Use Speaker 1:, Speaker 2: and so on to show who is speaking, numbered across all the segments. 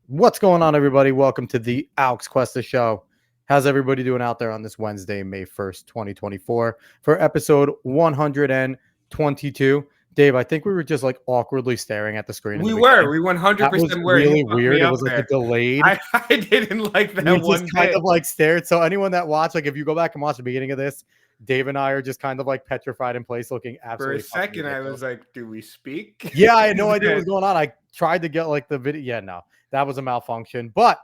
Speaker 1: What's going on, everybody? Welcome to the Alex Cuesta Show. How's everybody doing out there on this Wednesday, May 1st, 2024, for episode 122? Dave, I think we were just like awkwardly staring at the screen.
Speaker 2: We 100%
Speaker 1: that was
Speaker 2: were.
Speaker 1: really weird. It was like a delayed.
Speaker 2: I didn't like that.
Speaker 1: We just kind of like stared. So anyone that watched, like if you go back and watch the beginning of this, Dave and I are just kind of like petrified in place, looking absolutely.
Speaker 2: For a second, I was like, "Do we speak?"
Speaker 1: Yeah, I had no idea what was going on. I tried to get like the video. Yeah, no, that was a malfunction. But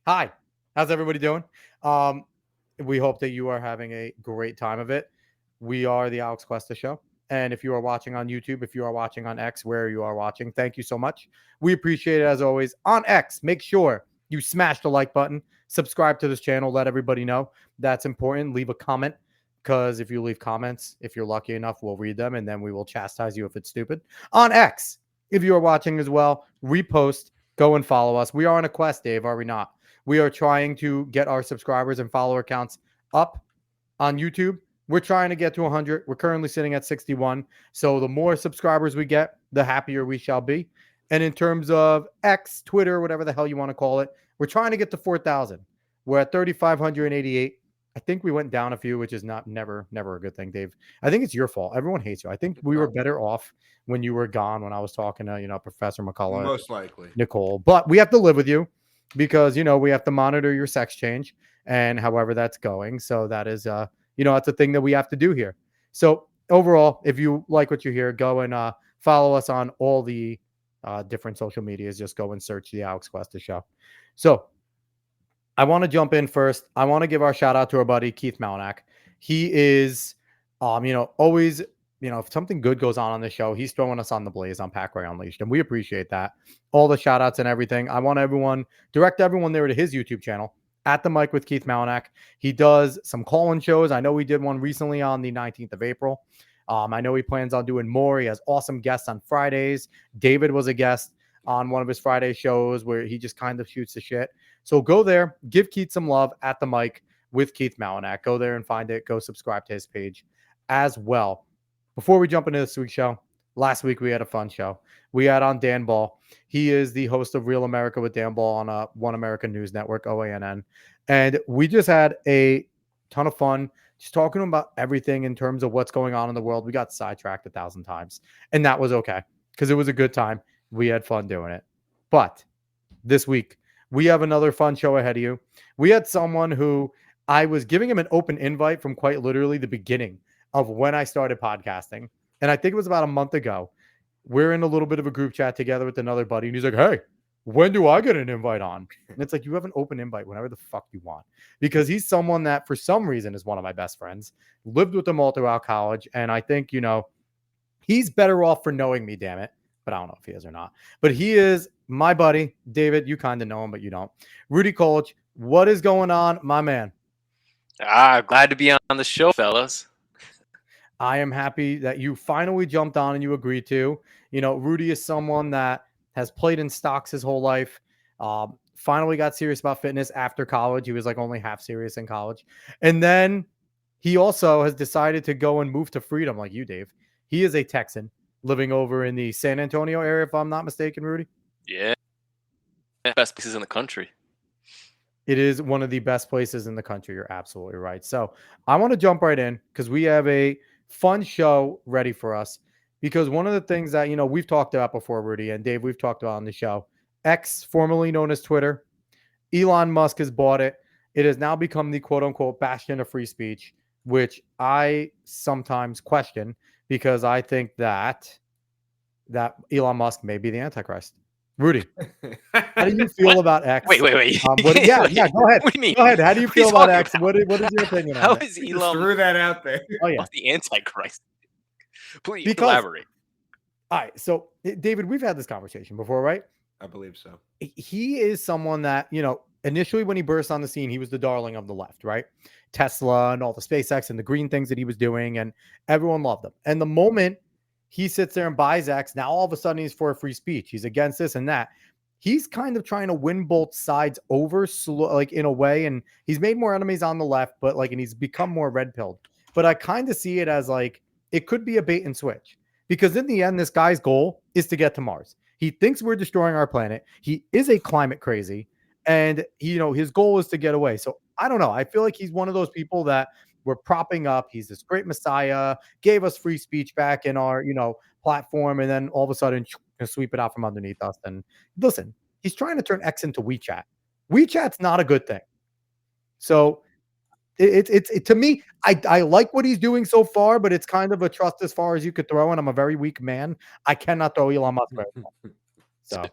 Speaker 1: hi, how's everybody doing? We hope that you are having a great time of it. We are the Alex Cuesta Show. And if you are watching on YouTube, if you are watching on X, where you are watching, thank you so much. We appreciate it as always. On X, make sure you smash the like button, subscribe to this channel, let everybody know. That's important. Leave a comment, because if you leave comments, if you're lucky enough, we'll read them and then we will chastise you if it's stupid. On X, if you are watching as well, repost, go and follow us. We are on a quest, Dave, are we not? We are trying to get our subscribers and follower counts up on YouTube. We're trying to get to 100. We're currently sitting at 61. So the more subscribers we get, the happier we shall be. And in terms of X, Twitter, whatever the hell you want to call it, we're trying to get to 4,000. We're at 3,588. I think we went down a few, which is never a good thing, Dave. I think it's your fault. Everyone hates you. I think we were better off when you were gone, when I was talking to, Professor McCullough.
Speaker 2: Most likely.
Speaker 1: Nicole. But we have to live with you because, we have to monitor your sex change and however that's going. So that is, it's a thing that we have to do here. So overall, if you like what you hear, go and follow us on all the different social medias. Just go and search the Alex Cuesta Show. So I want to jump in first. I want to give our shout out to our buddy, Keith Malinak. He is, always, if something good goes on the show, he's throwing us on the blaze on Pack Ray Unleashed. And we appreciate that. All the shout outs and everything. I want direct everyone there to his YouTube channel, At the Mic with Keith Malinak. He does some call-in shows. I know he did one recently on the 19th of April. I know he plans on doing more. He has awesome guests on Fridays. David was a guest on one of his Friday shows where he just kind of shoots the shit. So go there, give Keith some love, At the Mic with Keith Malinak. Go there and find it. Go subscribe to his page as well. Before we jump into this week's show, last week we had a fun show. We had on Dan Ball. He is the host of Real America with Dan Ball on One American News Network, OANN. And we just had a ton of fun just talking about everything in terms of what's going on in the world. We got sidetracked 1,000 times, and that was okay because it was a good time. We had fun doing it. But this week, we have another fun show ahead of you. We had someone who I was giving him an open invite from quite literally the beginning of when I started podcasting. And I think it was about a month ago. We're in a little bit of a group chat together with another buddy. And he's like, "Hey, when do I get an invite on?" And it's like, you have an open invite whenever the fuck you want. Because he's someone that for some reason is one of my best friends. Lived with him all throughout college. And I think, he's better off for knowing me, damn it. But I don't know if he is or not. But he is my buddy, David. You kind of know him, but you don't. Rudy Colich, what is going on, my man?
Speaker 3: Glad to be on the show, fellas.
Speaker 1: I am happy that you finally jumped on and you agreed to. Rudy is someone that has played in stocks his whole life. Finally got serious about fitness after college. He was like only half serious in college. And then he also has decided to go and move to freedom like you, Dave. He is a Texan living over in the San Antonio area, if I'm not mistaken, Rudy.
Speaker 3: Yeah. Best places in the country.
Speaker 1: It is one of the best places in the country. You're absolutely right. So I want to jump right in because we have a fun show ready for us. Because one of the things that, we've talked about before, Rudy, and Dave, we've talked about on the show, X, formerly known as Twitter, Elon Musk has bought it. It has now become the quote-unquote bastion of free speech. which I sometimes question because I think that Elon Musk may be the Antichrist. Rudy, how do you feel
Speaker 3: What?
Speaker 1: about X?
Speaker 3: Wait.
Speaker 1: Go ahead.
Speaker 3: What do you mean?
Speaker 1: Go ahead. How do you
Speaker 3: What are you
Speaker 1: feel about
Speaker 3: talking
Speaker 1: X?
Speaker 3: about?
Speaker 1: What is your opinion
Speaker 3: How
Speaker 1: on it?
Speaker 3: is
Speaker 2: Just
Speaker 3: Elon
Speaker 2: threw that out there.
Speaker 1: Oh yeah,
Speaker 3: Musk the Antichrist? Please
Speaker 1: because
Speaker 3: elaborate.
Speaker 1: all right. So David, we've had this conversation before, right?
Speaker 2: I believe so.
Speaker 1: He is someone that, initially when he burst on the scene, he was the darling of the left, right? Tesla and all the SpaceX and the green things that he was doing, and everyone loved him. And the moment he sits there and buys X, now all of a sudden he's for free speech. He's against this and that. He's kind of trying to win both sides over, like in a way, and he's made more enemies on the left, but like, and he's become more red pilled. But I kind of see it as like it could be a bait and switch because in the end, this guy's goal is to get to Mars. He thinks we're destroying our planet. He is a climate crazy, and his goal is to get away. So I don't know. I feel like he's one of those people that we're propping up. He's this great messiah, gave us free speech back in our platform, and then all of a sudden sweep it out from underneath us. And listen, he's trying to turn X into WeChat. WeChat's not a good thing. So it's to me, I like what he's doing so far, but it's kind of a trust as far as you could throw, and I'm a very weak man. I cannot throw Elon Musk right now. So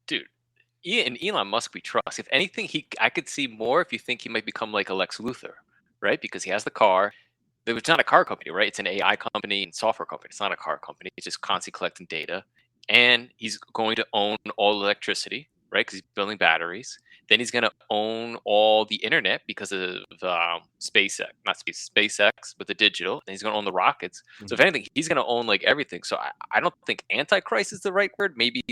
Speaker 3: Dude, Elon Musk we trust. If anything, I could see more if you think he might become like a Lex Luthor, right? Because he has the car. It's not a car company, right? It's an AI company and software company. It's not a car company. It's just constantly collecting data. And he's going to own all electricity, right? Because he's building batteries. Then he's going to own all the internet because of SpaceX, but the digital. Then he's going to own the rockets. So if anything, he's going to own like everything. So I don't think Antichrist is the right word. Maybe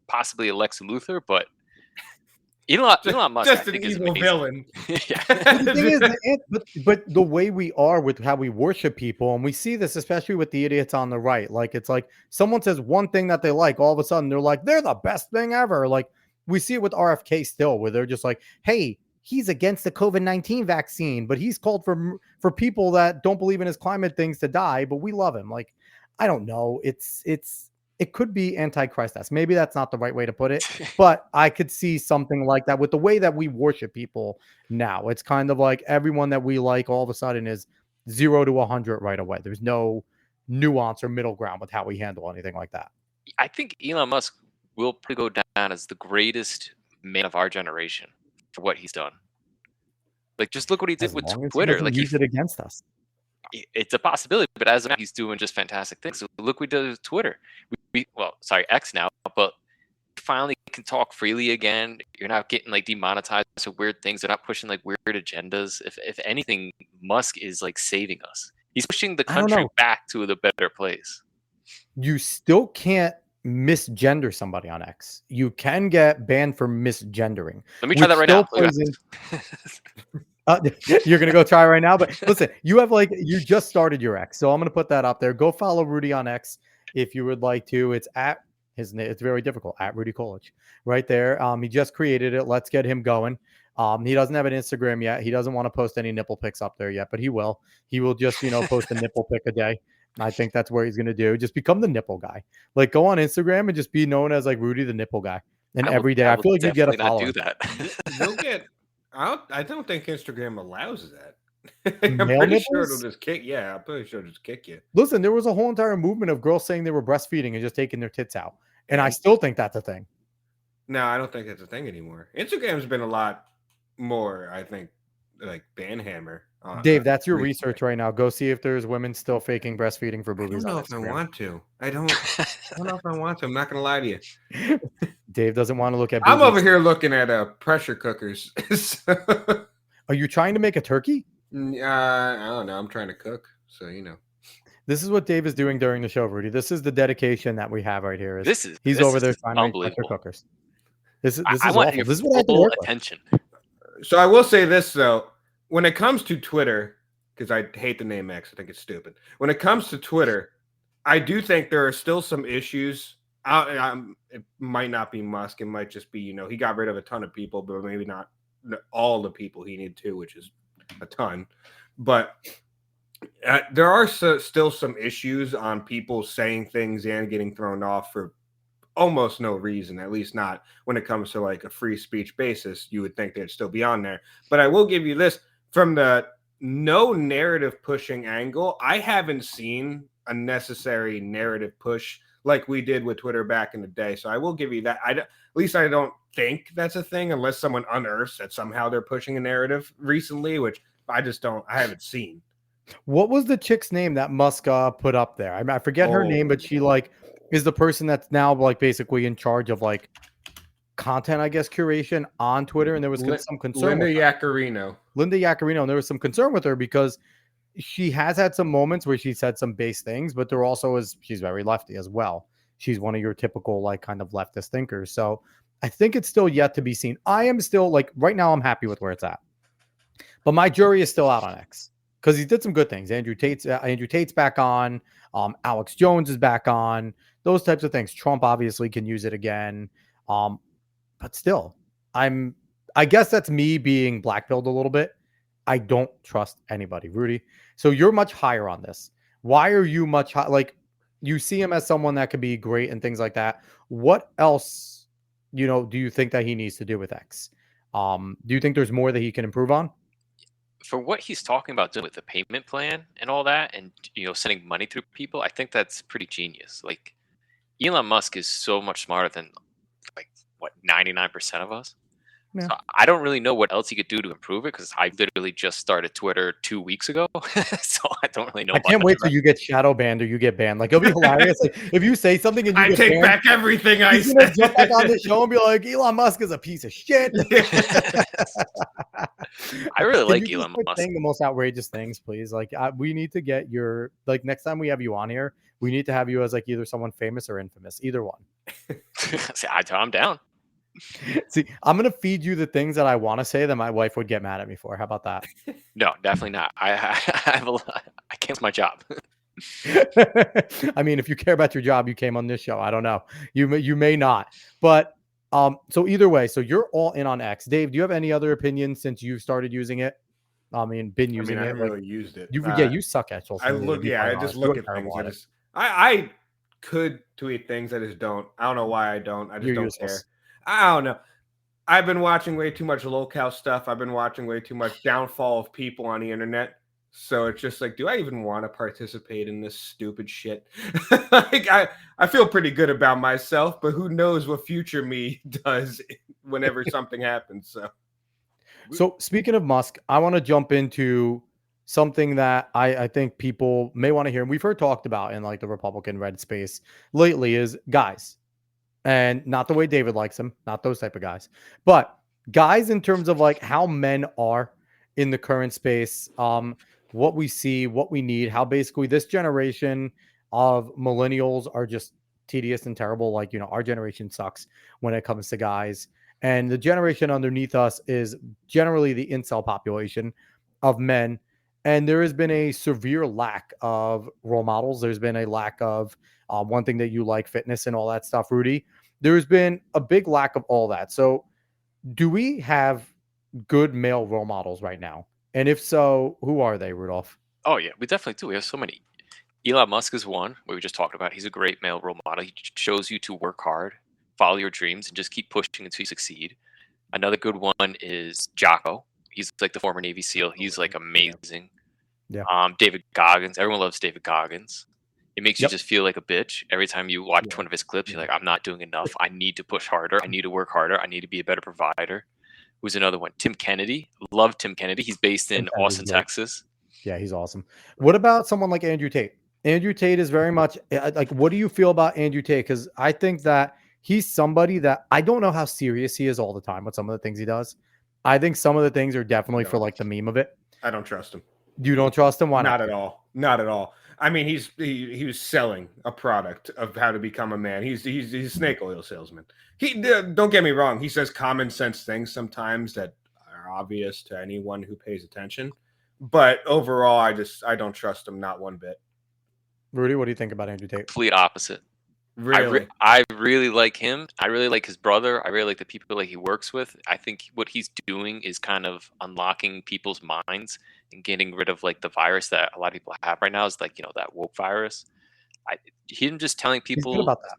Speaker 3: possibly a Lex Luthor, but Elon Musk,
Speaker 2: Just
Speaker 3: I think,
Speaker 2: an
Speaker 3: is
Speaker 2: evil
Speaker 3: amazing.
Speaker 2: villain.
Speaker 3: Yeah.
Speaker 1: the thing is, but the way we are with how we worship people, and we see this especially with the idiots on the right, like it's like someone says one thing that they like, all of a sudden they're like they're the best thing ever. Like we see it with RFK still, where they're just like, hey, he's against the COVID-19 vaccine, but he's called for people that don't believe in his climate things to die, but we love him. Like I don't know, it could be Antichrist-esque. Maybe that's not the right way to put it, but I could see something like that with the way that we worship people now. It's kind of like everyone that we like all of a sudden is 0 to 100 right away. There's no nuance or middle ground with how we handle anything like that.
Speaker 3: I think Elon Musk will probably go down as the greatest man of our generation for what he's done. Like, just look what he did
Speaker 1: As
Speaker 3: with
Speaker 1: long as he
Speaker 3: Twitter.
Speaker 1: doesn't
Speaker 3: Like,
Speaker 1: use it against us.
Speaker 3: it's a possibility, but as of now, he's doing just fantastic things. So look what he did with Twitter. X now, but finally can talk freely again. You're not getting like demonetized for weird things. They're not pushing like weird agendas. If anything, Musk is like saving us. He's pushing the country back to the better place.
Speaker 1: You still can't misgender somebody on X. You can get banned for misgendering.
Speaker 3: Let me try that right now.
Speaker 1: You're gonna go try right now, but listen, you just started your X, so I'm gonna put that up there. Go follow Rudy on X if you would like to. It's at his name. It's very difficult at Rudy Colich, right there. He just created it. Let's get him going. He doesn't have an Instagram yet. He doesn't want to post any nipple pics up there yet, but he will. He will just post a nipple pic a day. I think that's what he's gonna do. Just become the nipple guy. Like go on Instagram and just be known as like Rudy the nipple guy. And every day, I feel like you get a follower.
Speaker 3: Do that.
Speaker 2: You'll get. I don't think Instagram allows that. I'm pretty sure it'll just kick. Yeah, I'm pretty sure it'll just kick you.
Speaker 1: Listen, there was a whole entire movement of girls saying they were breastfeeding and just taking their tits out, and I still think that's a thing.
Speaker 2: No, I don't think that's a thing anymore. Instagram's been a lot more, I think, like banhammer.
Speaker 1: Dave, that's your research right now. Go see if there's women still faking breastfeeding for boobies.
Speaker 2: I don't know if I want to. I don't know if I want to. I'm not gonna lie to you.
Speaker 1: Dave doesn't want to look at boobies.
Speaker 2: I'm over here looking at pressure cookers.
Speaker 1: Are you trying to make a turkey?
Speaker 2: I don't know. I'm trying to cook, so
Speaker 1: This is what Dave is doing during the show, Rudy. This is the dedication that we have right here. He's over there trying to make pressure cookers. This is awful. This is what I have to work
Speaker 3: attention.
Speaker 2: So I will say this though, when it comes to Twitter, because I hate the name X, I think it's stupid. When it comes to Twitter, I do think there are still some issues. It might not be Musk. It might just be, he got rid of a ton of people, but maybe not all the people he needed to, which is a ton. But there are still some issues on people saying things and getting thrown off for almost no reason, at least not when it comes to like a free speech basis. You would think they'd still be on there. But I will give you this from the no narrative pushing angle. I haven't seen a necessary narrative push like we did with Twitter back in the day. So I will give you that. At least I don't think that's a thing unless someone unearths that somehow they're pushing a narrative recently, which I haven't seen.
Speaker 1: What was the chick's name that Musk put up there? I forget her name, but she like is the person that's now like basically in charge of like content, I guess, curation on Twitter. And there was some concern.
Speaker 2: Linda Yaccarino.
Speaker 1: And there was some concern with her because she has had some moments where she said some base things, but there also is she's very lefty as well. She's one of your typical like kind of leftist thinkers. So I think it's still yet to be seen. I am still like right now I'm happy with where it's at. But my jury is still out on X because he did some good things. Andrew Tate's back on. Alex Jones is back on. Those types of things. Trump obviously can use it again. But still, I guess that's me being blackpilled a little bit. I don't trust anybody, Rudy. So you're much higher on this. Why are you much high? Like you see him as someone that could be great and things like that. What else, do you think that he needs to do with X? Do you think there's more that he can improve on?
Speaker 3: For what he's talking about doing with the payment plan and all that, and sending money through people, I think that's pretty genius. Like Elon Musk is so much smarter than like what 99% of us.
Speaker 1: Yeah.
Speaker 3: So I don't really know what else he could do to improve it because I literally just started Twitter 2 weeks ago, so I don't really know.
Speaker 1: I can't wait till you get shadow banned or you get banned. Like it'll be hilarious. Like if you say something and you
Speaker 2: I
Speaker 1: get
Speaker 2: take
Speaker 1: banned,
Speaker 2: back everything I
Speaker 1: he's gonna
Speaker 2: said.
Speaker 1: jump back on the show and be like, Elon Musk is a piece of shit.
Speaker 3: I really
Speaker 1: Can
Speaker 3: like
Speaker 1: you
Speaker 3: Elon
Speaker 1: just quit
Speaker 3: Musk.
Speaker 1: saying the most outrageous things, please. Like we need to get your like next time we have you on here, we need to have you as like either someone famous or infamous, either one.
Speaker 3: See, I'm down.
Speaker 1: See, I'm gonna feed you the things that I want to say that my wife would get mad at me for. How about that?
Speaker 3: No, definitely not. I can't my job.
Speaker 1: I mean, if you care about your job, you came on this show. I don't know. You may not, but so either way, so you're all in on X. Dave, do you have any other opinions since you've started using it? I mean, been using
Speaker 2: I
Speaker 1: it.
Speaker 2: haven't
Speaker 1: like,
Speaker 2: really used it.
Speaker 1: You suck at social media.
Speaker 2: I just look at things. I could tweet things. I just don't. I don't know why I don't. I just don't care. I don't know. I've been watching way too much locale stuff. I've been watching way too much downfall of people on the internet. So it's just like, do I even want to participate in this stupid shit? Like I feel pretty good about myself, but who knows what future me does whenever something happens.
Speaker 1: So speaking of Musk, I want to jump into something that I think people may want to hear. And we've heard talked about in like the Republican red space lately is guys. And not the way David likes them, not those type of guys, but guys in terms of like how men are in the current space, what we see, what we need, how basically this generation of millennials are just tedious and terrible. Like, our generation sucks when it comes to guys. And the generation underneath us is generally the incel population of men. And there has been a severe lack of role models. There's been a lack of one thing that you like, fitness and all that stuff, Rudy. There's been a big lack of all that. So do we have good male role models right now? And if so, who are they, Rudolph?
Speaker 3: Oh yeah, we definitely do. We have so many. Elon Musk is one we just talked about. He's a great male role model. He shows you to work hard, follow your dreams, and just keep pushing until you succeed. Another good one is Jocko. He's like the former Navy SEAL. He's like amazing.
Speaker 1: Yeah.
Speaker 3: David Goggins. Everyone loves David Goggins. It makes you just feel like a bitch every time you watch one of his clips. You're like, I'm not doing enough. I need to push harder. I need to work harder. I need to be a better provider. Who's another one? Tim Kennedy. Love Tim Kennedy. He's based in Austin, Texas.
Speaker 1: Yeah, he's awesome. What about someone like Andrew Tate? Andrew Tate is very much like, what do you feel about Andrew Tate? Because I think that he's somebody that I don't know how serious he is all the time with some of the things he does. I think some of the things are definitely for like the meme of it.
Speaker 2: I don't trust him.
Speaker 1: You don't trust him? Why not?
Speaker 2: Not at all. Not at all. I mean, he was selling a product of how to become a man. He's a snake oil salesman. Don't get me wrong. He says common sense things sometimes that are obvious to anyone who pays attention. But overall, I don't trust him not one bit.
Speaker 1: Rudy, what do you think about Andrew Tate?
Speaker 3: Complete opposite.
Speaker 2: Really?
Speaker 3: I really like him. I really like his brother. I really like the people that he works with. I think what he's doing is kind of unlocking people's minds and getting rid of like the virus that a lot of people have right now is like, that woke virus. Him just telling people
Speaker 1: He's good about that.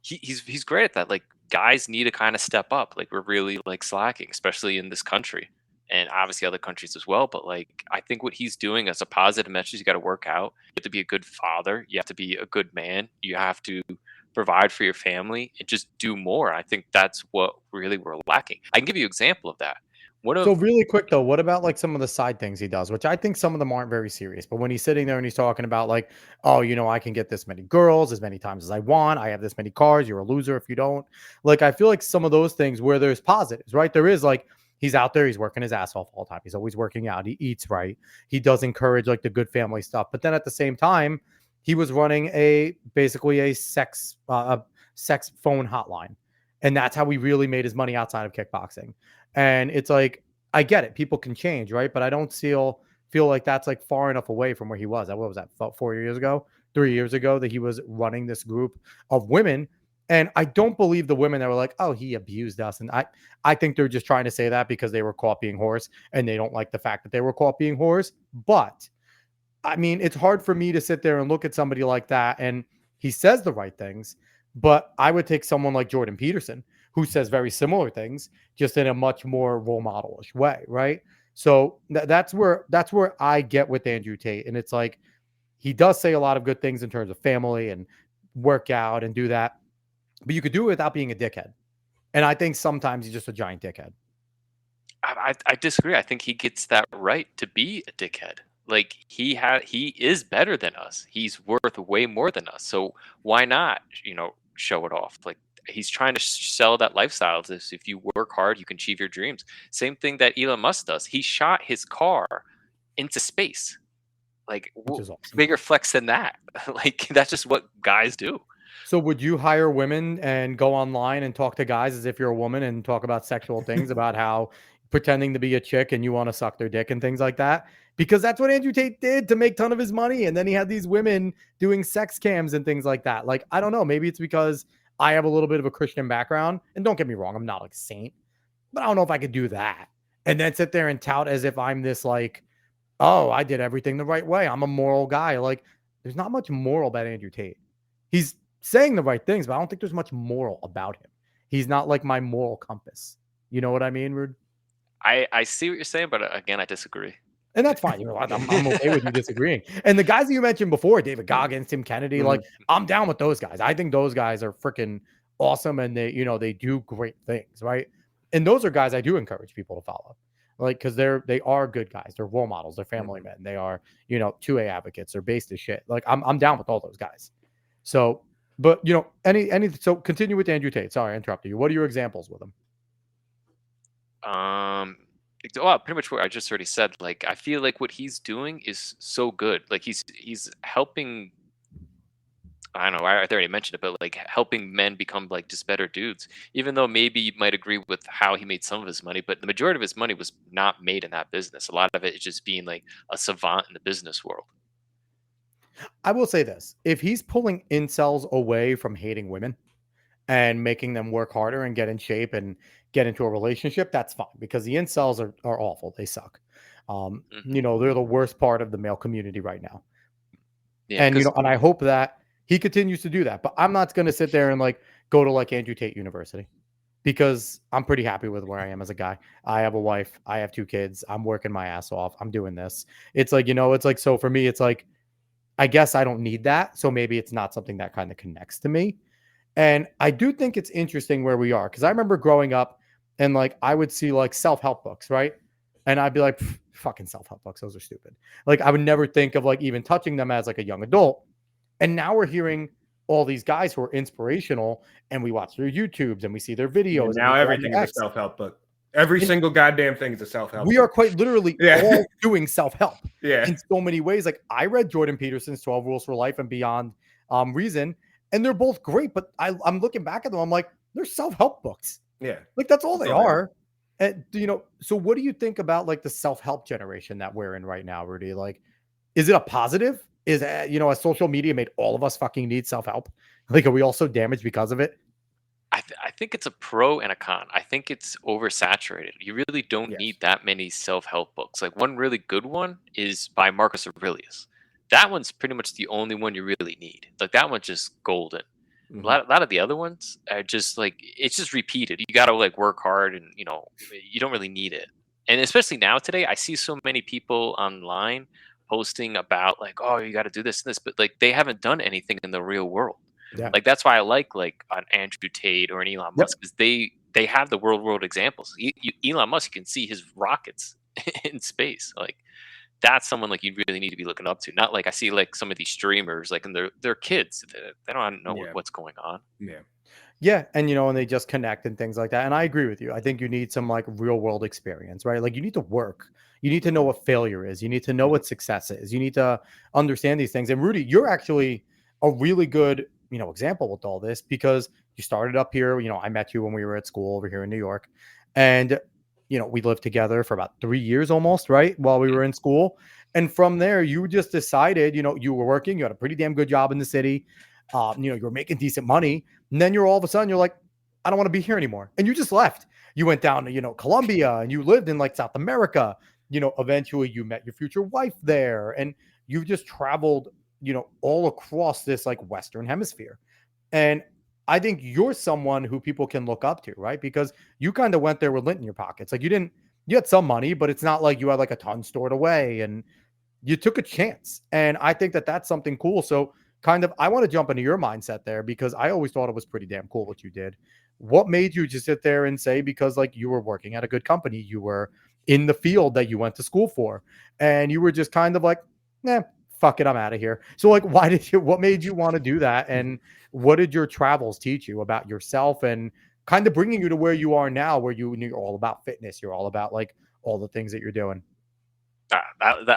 Speaker 3: He's great at that. Like guys need to kind of step up. Like we're really like slacking, especially in this country. and obviously other countries as well. But like, I think what he's doing as a positive message, you got to work out. You have to be a good father. You have to be a good man. You have to provide for your family and just do more. I think that's what really we're lacking. I can give you an example of that. One
Speaker 1: So
Speaker 3: of
Speaker 1: really quick though, what about like some of the side things he does, which I think some of them aren't very serious, but when he's sitting there and he's talking about like, oh, I can get this many girls as many times as I want. I have this many cars. You're a loser if you don't. Like, I feel like some of those things where there's positives, right? There is like, he's out there, he's working his ass off all the time. He's always working out. He eats right. He does encourage like the good family stuff. But then at the same time, he was running basically a sex phone hotline. And that's how he really made his money outside of kickboxing. And it's like, I get it. People can change, right? But I don't feel like that's like far enough away from where he was. What was that? About 4 years ago, 3 years ago, that he was running this group of women. And I don't believe the women that were like, oh, he abused us. And I think they're just trying to say that because they were caught being whores and they don't like the fact that they were caught being whores. But I mean, it's hard for me to sit there and look at somebody like that. And he says the right things, but I would take someone like Jordan Peterson, who says very similar things, just in a much more role modelish way, right? So that's where I get with Andrew Tate, and it's like he does say a lot of good things in terms of family and work out and do that, but you could do it without being a dickhead. And I think sometimes he's just a giant dickhead.
Speaker 3: I disagree. I think he gets that right to be a dickhead. Like he is better than us. He's worth way more than us. So why not, show it off? Like he's trying to sell that lifestyle. This if you work hard, you can achieve your dreams. Same thing that Elon Musk does. He shot his car into space. Like
Speaker 1: Which is awesome.
Speaker 3: bigger flex than that. Like that's just what guys do.
Speaker 1: So would you hire women and go online and talk to guys as if you're a woman and talk about sexual things, about how pretending to be a chick and you want to suck their dick and things like that? Because that's what Andrew Tate did to make ton of his money. And then he had these women doing sex cams and things like that. Like, I don't know, maybe it's because I have a little bit of a Christian background. And don't get me wrong, I'm not like a saint, but I don't know if I could do that. And then sit there and tout as if I'm this like, oh, I did everything the right way. I'm a moral guy. Like, there's not much moral about Andrew Tate. He's saying the right things, but I don't think there's much moral about him. He's not like my moral compass. You know what I mean, Rude?
Speaker 3: I see what you're saying, but again, I disagree.
Speaker 1: And that's fine. I'm okay with you disagreeing. And the guys that you mentioned before, David Goggins, Tim Kennedy, like I'm down with those guys. I think those guys are freaking awesome, and they do great things, right? And those are guys I do encourage people to follow, like because they are good guys. They're role models. They're family men. They are 2A advocates. They're based as shit. Like I'm down with all those guys. So, but so continue with Andrew Tate. Sorry, I interrupted you. What are your examples with him?
Speaker 3: Well, pretty much what I just already said. Like, I feel like what he's doing is so good. Like, he's helping. I don't know. I already mentioned it, but like helping men become like just better dudes. Even though maybe you might agree with how he made some of his money, but the majority of his money was not made in that business. A lot of it is just being like a savant in the business world.
Speaker 1: I will say this: if he's pulling incels away from hating women and making them work harder and get in shape and get into a relationship, that's fine, because the incels are awful. They suck. They're the worst part of the male community right now.
Speaker 3: Yeah,
Speaker 1: And and I hope that he continues to do that. But I'm not going to sit there and like go to like Andrew Tate University, because I'm pretty happy with where I am as a guy. I have a wife. I have 2 kids. I'm working my ass off. I'm doing this. It's like, it's like, so for me, it's like, I guess I don't need that. So maybe it's not something that kind of connects to me. And I do think it's interesting where we are, because I remember growing up and like I would see like self-help books, right? And I'd be like, fucking self-help books, those are stupid. Like I would never think of like even touching them as like a young adult. And now we're hearing all these guys who are inspirational, and we watch their YouTubes and we see their videos.
Speaker 2: And now everything is a self-help book. Every single goddamn thing is a self-help.
Speaker 1: We are quite literally all doing self-help
Speaker 2: in
Speaker 1: so many ways. Like I read Jordan Peterson's 12 Rules for Life and Beyond Reason, and they're both great. But I'm looking back at them, I'm like, they're self-help books.
Speaker 2: Yeah.
Speaker 1: Like that's all they are. And so what do you think about like the self-help generation that we're in right now, Rudy? Like, is it a positive? Is has social media made all of us fucking need self-help? Like, are we all so damaged because of it?
Speaker 3: I think it's a pro and a con. I think it's oversaturated. You really don't need that many self-help books. Like one really good one is by Marcus Aurelius. That one's pretty much the only one you really need. Like that one's just golden. A lot of the other ones are just like, it's just repeated. You got to like work hard and you don't really need it. And especially now today, I see so many people online posting about like, oh, you got to do this and this, but like they haven't done anything in the real world.
Speaker 1: Yeah.
Speaker 3: Like that's why I like an Andrew Tate or an Elon
Speaker 1: Yep.
Speaker 3: Musk, because they have the real world examples. Elon Musk, you can see his rockets in space. Like that's someone like you really need to be looking up to. Not like I see like some of these streamers, like and they're kids. They don't know
Speaker 2: Yeah.
Speaker 3: what's going on.
Speaker 2: Yeah.
Speaker 1: Yeah, and and they just connect and things like that. And I agree with you. I think you need some like real world experience, right? Like you need to work. You need to know what failure is. You need to know what success is. You need to understand these things. And Rudy, you're actually a really good, example with all this because you started up here. I met you when we were at school over here in New York. And we lived together for about 3 years almost, right? While we were in school. And from there, you just decided, you were working, you had a pretty damn good job in the city. You were making decent money. And then you're all of a sudden, you're like, I don't want to be here anymore. And you just left. You went down to, Colombia and you lived in like South America. Eventually you met your future wife there and you just traveled, all across this like Western hemisphere. And I think you're someone who people can look up to, right? Because you kind of went there with lint in your pockets. Like you had some money, but it's not like you had like a ton stored away and you took a chance. And I think that that's something cool. So kind of, I want to jump into your mindset there because I always thought it was pretty damn cool what you did. What made you just sit there and say, because like you were working at a good company, you were in the field that you went to school for, and you were just kind of like, nah, fuck it, I'm out of here. So like, what made you want to do that? And what did your travels teach you about yourself and kind of bringing you to where you are now, where you're all about fitness, you're all about like all the things that you're doing?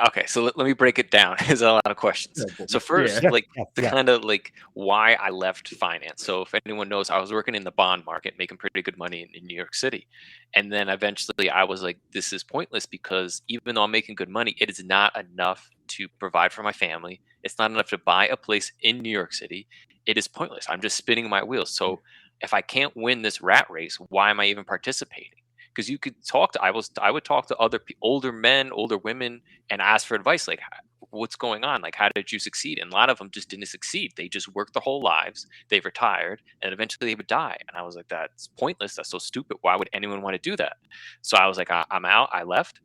Speaker 3: Okay, so let me break it down. There's a lot of questions. So first,
Speaker 2: Yeah.
Speaker 3: like
Speaker 1: Yeah,
Speaker 3: the
Speaker 1: yeah.
Speaker 3: kind of like why I left finance. So if anyone knows, I was working in the bond market, making pretty good money in New York City, and then eventually I was like, this is pointless because even though I'm making good money, it is not enough to provide for my family. It's not enough to buy a place in New York City. It is pointless. I'm just spinning my wheels. So if I can't win this rat race, why am I even participating? Because you could talk to I would talk to older men, older women, and ask for advice like what's going on, like how did you succeed? And a lot of them just didn't succeed. They just worked their whole lives, they retired, and eventually they would die. And I was like, that's pointless, that's so stupid, why would anyone want to do that? So I was like, I'm out, I left.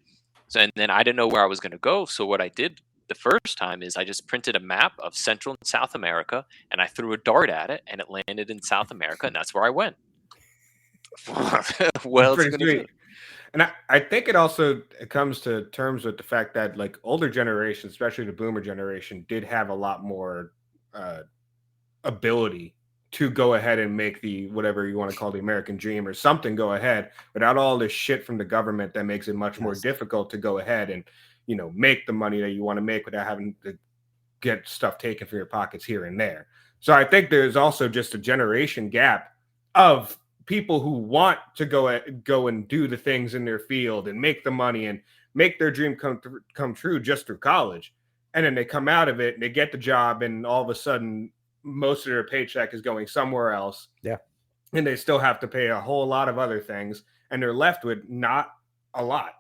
Speaker 3: So and then I didn't know where I was going to go, so what I did the first time is I just printed a map of Central and South America and I threw a dart at it and it landed in South America, and that's where I went. What
Speaker 2: That's
Speaker 3: else are you
Speaker 2: pretty
Speaker 3: going to do?
Speaker 2: sweet. And I think it comes to terms with the fact that like older generations, especially the boomer generation, did have a lot more uh, ability to go ahead and make the whatever you want to call the American dream or something go ahead without all this shit from the government that makes it much more
Speaker 1: Yes.
Speaker 2: difficult to go ahead and make the money that you want to make without having to get stuff taken from your pockets here and there. So I think there's also just a generation gap of people who want to go and do the things in their field and make the money and make their dream come true just through college. And then they come out of it and they get the job and all of a sudden most of their paycheck is going somewhere else.
Speaker 1: Yeah.
Speaker 2: And they still have to pay a whole lot of other things and they're left with not a lot.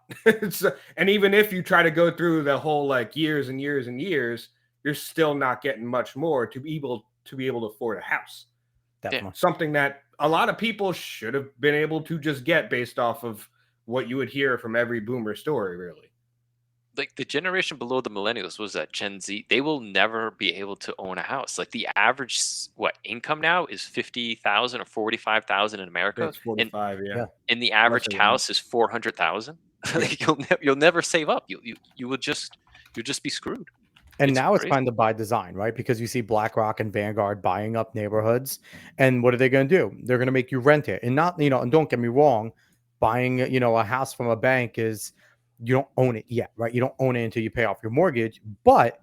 Speaker 2: And even if you try to go through the whole like years and years and years, you're still not getting much more to be able to afford a house.
Speaker 1: Definitely.
Speaker 2: Something that a lot of people should have been able to just get based off of what you would hear from every boomer story, really.
Speaker 3: Like the generation below the millennials was that Gen Z, they will never be able to own a house. Like the average what income now is 50,000 or 45,000 in America,
Speaker 2: It's
Speaker 3: and
Speaker 2: 45, yeah.
Speaker 3: the average
Speaker 2: Roughly, yeah.
Speaker 3: house is 400,000. Like you'll never save up. You will just you'll just be screwed.
Speaker 1: And
Speaker 3: It's
Speaker 1: now it's
Speaker 3: crazy.
Speaker 1: kind of by design, right? Because you see BlackRock and Vanguard buying up neighborhoods. And what are they going to do? They're going to make you rent it. And not, and don't get me wrong, buying, a house from a bank is, you don't own it yet, right? You don't own it until you pay off your mortgage, but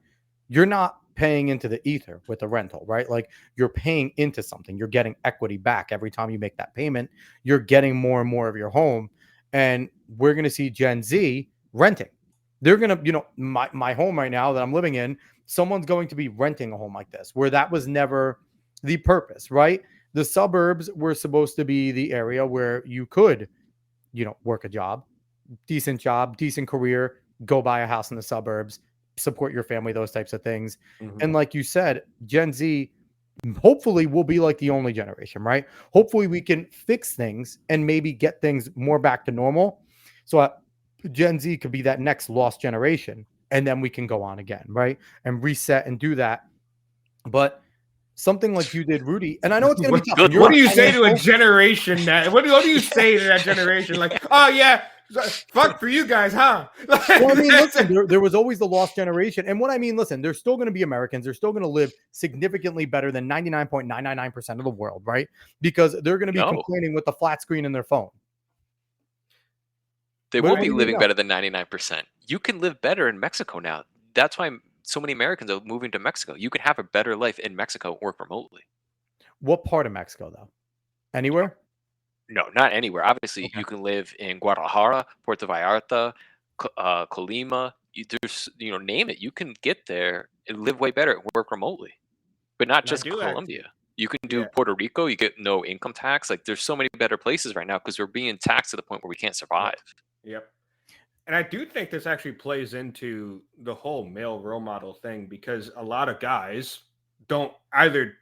Speaker 1: you're not paying into the ether with the rental, right? Like you're paying into something. You're getting equity back every time you make that payment. You're getting more and more of your home. And we're going to see Gen Z renting. They're going to, my home right now that I'm living in, someone's going to be renting a home like this, where that was never the purpose, right? The suburbs were supposed to be the area where you could, work a job, decent career, go buy a house in the suburbs, support your family, those types of things.
Speaker 2: Mhm.
Speaker 1: And like you said, Gen Z hopefully will be like the only generation, right? Hopefully we can fix things and maybe get things more back to normal. So Gen Z could be that next lost generation, and then we can go on again, right? And reset and do that. But something like you did, Rudy, and I know it's going to be tough.
Speaker 3: Good
Speaker 1: And you're
Speaker 2: What
Speaker 3: luck.
Speaker 2: do you
Speaker 1: a
Speaker 2: say to a
Speaker 1: handful.
Speaker 2: generation that? What do you say to that generation? Like, oh yeah, fuck for you guys, huh?
Speaker 1: Well, I mean, listen, there was always the lost generation. And what I mean, listen, they're still going to be Americans. They're still going to live significantly better than 99.999% of the world, right? Because they're going to be
Speaker 3: No.
Speaker 1: complaining with the flat screen in their phone.
Speaker 3: They
Speaker 1: What
Speaker 3: will
Speaker 1: do
Speaker 3: be
Speaker 1: you mean,
Speaker 3: living
Speaker 1: no?
Speaker 3: better than 99%. You can live better in Mexico now. That's why so many Americans are moving to Mexico. You can have a better life in Mexico and work remotely.
Speaker 1: What part of Mexico, though? Anywhere?
Speaker 3: No, not anywhere. Obviously,
Speaker 1: Okay.
Speaker 3: you can live in Guadalajara, Puerto Vallarta, Colima. There's, name it. You can get there and live way better and work remotely. But not
Speaker 2: And I
Speaker 3: just
Speaker 2: do
Speaker 3: Colombia. You can do
Speaker 2: Yeah.
Speaker 3: Puerto Rico. You get no income tax. Like, there's so many better places right now because we're being taxed to the point where we can't survive.
Speaker 2: Yep. And I do think this actually plays into the whole male role model thing because a lot of guys don't either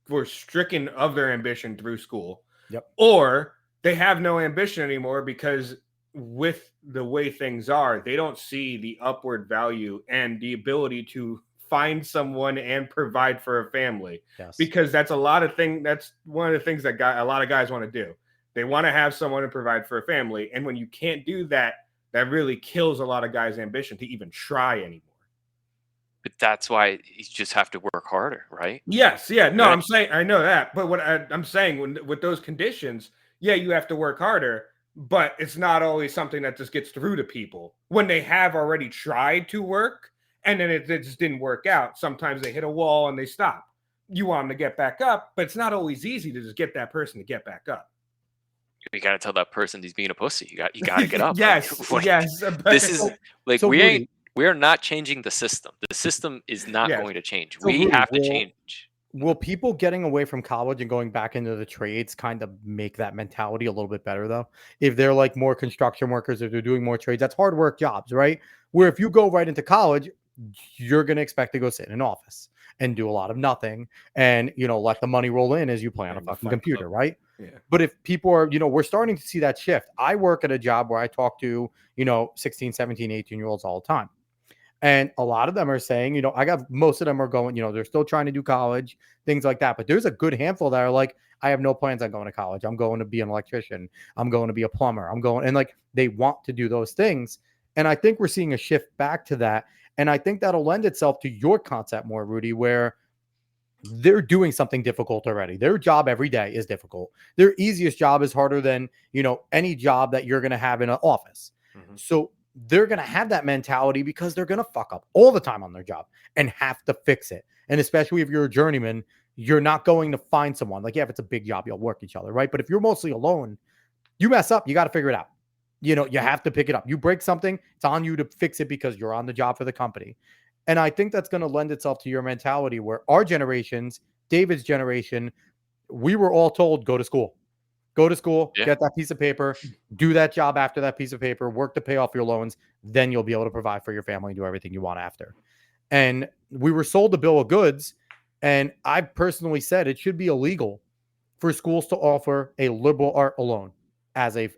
Speaker 2: were stricken of their ambition through school,
Speaker 1: Yep.
Speaker 2: or they have no ambition anymore because with the way things are, they don't see the upward value and the ability to find someone and provide for a family.
Speaker 1: Yes.
Speaker 2: Because that's a lot of things. That's one of the things that a lot of guys want to do. They want to have someone to provide for a family. And when you can't do that, that really kills a lot of guys' ambition to even try anymore.
Speaker 3: But that's why you just have to work harder, right?
Speaker 2: Yes, yeah, no,
Speaker 3: Right.
Speaker 2: I'm saying I know that, but what I'm saying with those conditions, yeah, you have to work harder, but it's not always something that just gets through to people when they have already tried to work and then it just didn't work out. Sometimes they hit a wall and they stop. You want them to get back up, but it's not always easy to just get that person to get back up.
Speaker 3: You got to tell that person he's being a pussy. You got to get up.
Speaker 2: Yes,
Speaker 3: Like,
Speaker 2: yes.
Speaker 3: This is like
Speaker 1: So, Rudy,
Speaker 3: we are not changing the system. The system is not
Speaker 2: Yes.
Speaker 3: going to change.
Speaker 1: So,
Speaker 3: We
Speaker 1: Rudy,
Speaker 3: have to change.
Speaker 1: will people getting away from college and going back into the trades kind of make that mentality a little bit better, though? If they're like more construction workers, if they're doing more trades, that's hard work jobs, right? Where if you go right into college, you're going to expect to go sit in an office and do a lot of nothing and, let the money roll in as you play on a
Speaker 2: And the
Speaker 1: fucking
Speaker 2: Fight
Speaker 1: computer,
Speaker 2: Club.
Speaker 1: right?
Speaker 2: Yeah.
Speaker 1: But if people are, we're starting to see that shift. I work at a job where I talk to, 16, 17, 18-year-olds all the time. And a lot of them are saying, I got most of them are going, they're still trying to do college, things like that. But there's a good handful that are like, I have no plans on going to college. I'm going to be an electrician. I'm going to be a plumber. And like they want to do those things. And I think we're seeing a shift back to that. And I think that'll lend itself to your concept more, Rudy, where they're doing something difficult already. Their job every day is difficult. Their easiest job is harder than, any job that you're going to have in an office.
Speaker 2: Mhm.
Speaker 1: So they're going to have that mentality because they're going to fuck up all the time on their job and have to fix it. And especially if you're a journeyman, you're not going to find someone like, if it's a big job, you'll work each other, right? But if you're mostly alone, you mess up, you got to figure it out. You have to pick it up. You break something, it's on you to fix it because you're on the job for the company. And I think that's going to lend itself to your mentality where our generations, David's generation, we were all told, go to school,
Speaker 3: Yeah.
Speaker 1: get that piece of paper, do that job after that piece of paper, work to pay off your loans. Then you'll be able to provide for your family and do everything you want after. And we were sold a bill of goods. And I personally said it should be illegal for schools to offer a liberal art loan as a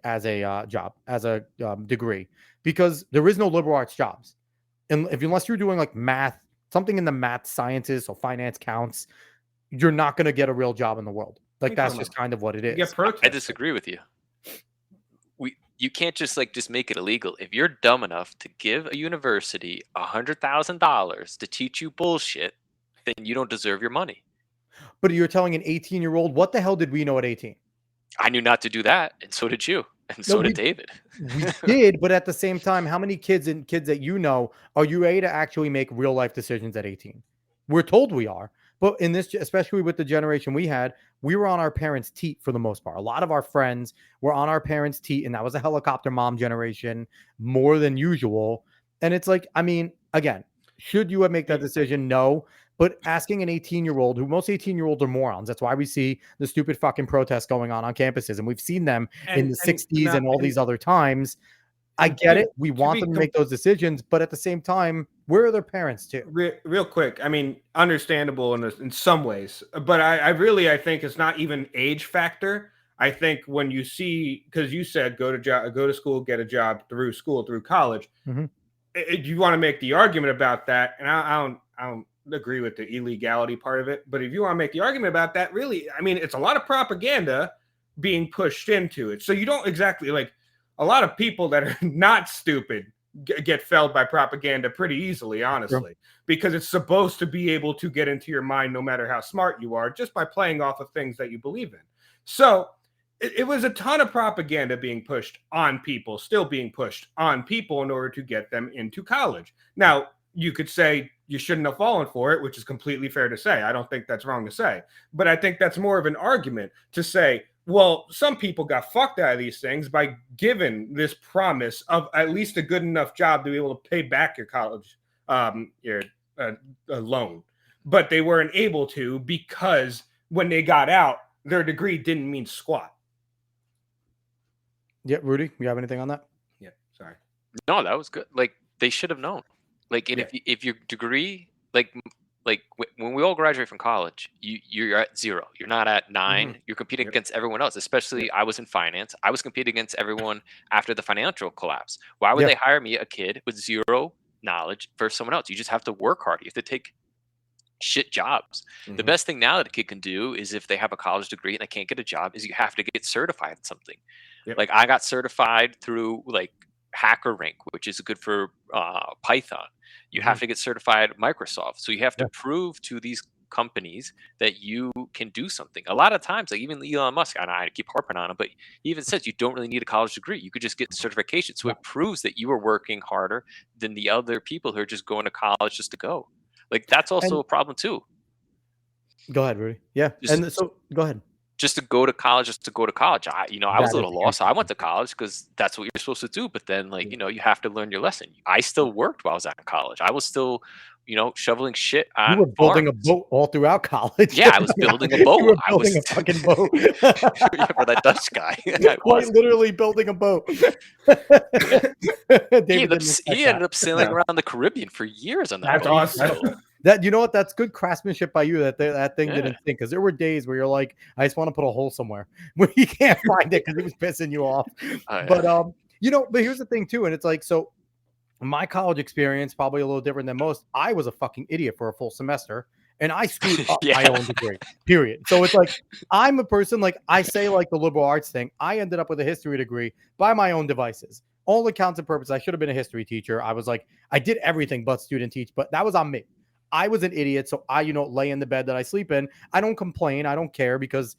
Speaker 1: job, as a degree, because there is no liberal arts jobs. And unless you're doing like math, something in the math sciences, so finance counts, you're not going to get a real job in the world. Like that's just kind of what it is.
Speaker 2: You get protested.
Speaker 3: I disagree with you. You can't just make it illegal. If you're dumb enough to give a university $100,000 to teach you bullshit, then you don't deserve your money.
Speaker 1: But you're telling an 18-year-old, what the hell did we know at 18?
Speaker 3: I knew not to do that, and so did you, and so did David.
Speaker 1: We did, but at the same time, how many kids that you know are you ready to actually make real life decisions at 18? We're told we are, but in this, especially with the generation we had, we were on our parents' teat for the most part. A lot of our friends were on our parents' teat, and that was a helicopter mom generation more than usual. And it's like, I mean, again, should you make that decision? No. But asking an 18-year-old, who most 18-year-olds are morons, that's why we see the stupid fucking protests going on campuses. And we've seen them in the 60s and all these other times. I get it. We want them to make those decisions. But at the same time, where are their parents too?
Speaker 2: Real quick. I mean, understandable in some ways. But I think it's not even age factor. I think when you see, because you said go to school, get a job through school, through college,
Speaker 1: Mhm.
Speaker 2: You want to make the argument about that, and I don't agree with the illegality part of it. But if you want to make the argument about that, really, I mean, it's a lot of propaganda being pushed into it. So you don't exactly like a lot of people that are not stupid get felled by propaganda pretty easily, honestly, because it's supposed to be able to get into your mind no matter how smart you are, just by playing off of things that you believe in. So it was a ton of propaganda being pushed on people, still being pushed on people in order to get them into college. Now, you could say you shouldn't have fallen for it, which is completely fair to say. I don't think that's wrong to say. But I think that's more of an argument to say, well, some people got fucked out of these things by given this promise of at least a good enough job to be able to pay back your college your loan. But they weren't able to because when they got out, their degree didn't mean squat.
Speaker 1: Yeah, Rudy, you have anything on that?
Speaker 2: Yeah, sorry.
Speaker 3: No, that was good. Like they should have known. Like, and
Speaker 2: Yeah.
Speaker 3: if your degree, like when we all graduate from college, you're at 0. You're not at 9. You're competing
Speaker 2: Yep.
Speaker 3: against everyone else. Especially, I was in finance. I was competing against everyone after the financial collapse. Why would
Speaker 1: Yeah.
Speaker 3: they hire me, a kid with 0 knowledge, for someone else? You just have to work hard. You have to take shit jobs. The best thing now that a kid can do is, if they have a college degree and they can't get a job, is you have to get certified in something.
Speaker 2: Yep.
Speaker 3: Like I got certified through like HackerRank, which is good for Python. You have to get certified at Microsoft. So you have to prove to these companies that you can do something. A lot of times, like even Elon Musk, and I keep harping on him, but he even says you don't really need a college degree. You could just get certification. So it proves that you are working harder than the other people who are just going to college just to go. Like that's also a problem too.
Speaker 1: Go ahead, Rudy. Yeah. And so go ahead.
Speaker 3: Just to go to college, just to go to college. I was a little lost. I went to college because that's what you're supposed to do. But then, like, you have to learn your lesson. I still worked while I was at college. I was still, shoveling shit on
Speaker 1: You were building
Speaker 3: farms.
Speaker 1: a boat all throughout college.
Speaker 3: Yeah, I was building a boat.
Speaker 1: You were
Speaker 3: I
Speaker 1: building
Speaker 3: was
Speaker 1: a fucking boat.
Speaker 3: yeah, for that Dutch guy. I
Speaker 1: Quite
Speaker 3: was.
Speaker 1: literally building a boat.
Speaker 3: He ended up sailing around the Caribbean for years on that
Speaker 2: That's
Speaker 3: boat.
Speaker 2: awesome.
Speaker 3: So,
Speaker 1: That, you know what? That's good craftsmanship by you. That thing
Speaker 3: Yeah.
Speaker 1: didn't sink, because there were days where you're like, I just want to put a hole somewhere where you can't find it because it was pissing you off. But but here's the thing too, and it's like, so my college experience probably a little different than most. I was a fucking idiot for a full semester, and I screwed up my own degree. Period. So it's like, I'm a person, like I say, like the liberal arts thing. I ended up with a history degree by my own devices. All accounts and purposes, I should have been a history teacher. I was like, I did everything but student teach, but that was on me. I was an idiot, so I, lay in the bed that I sleep in. I don't complain. I don't care, because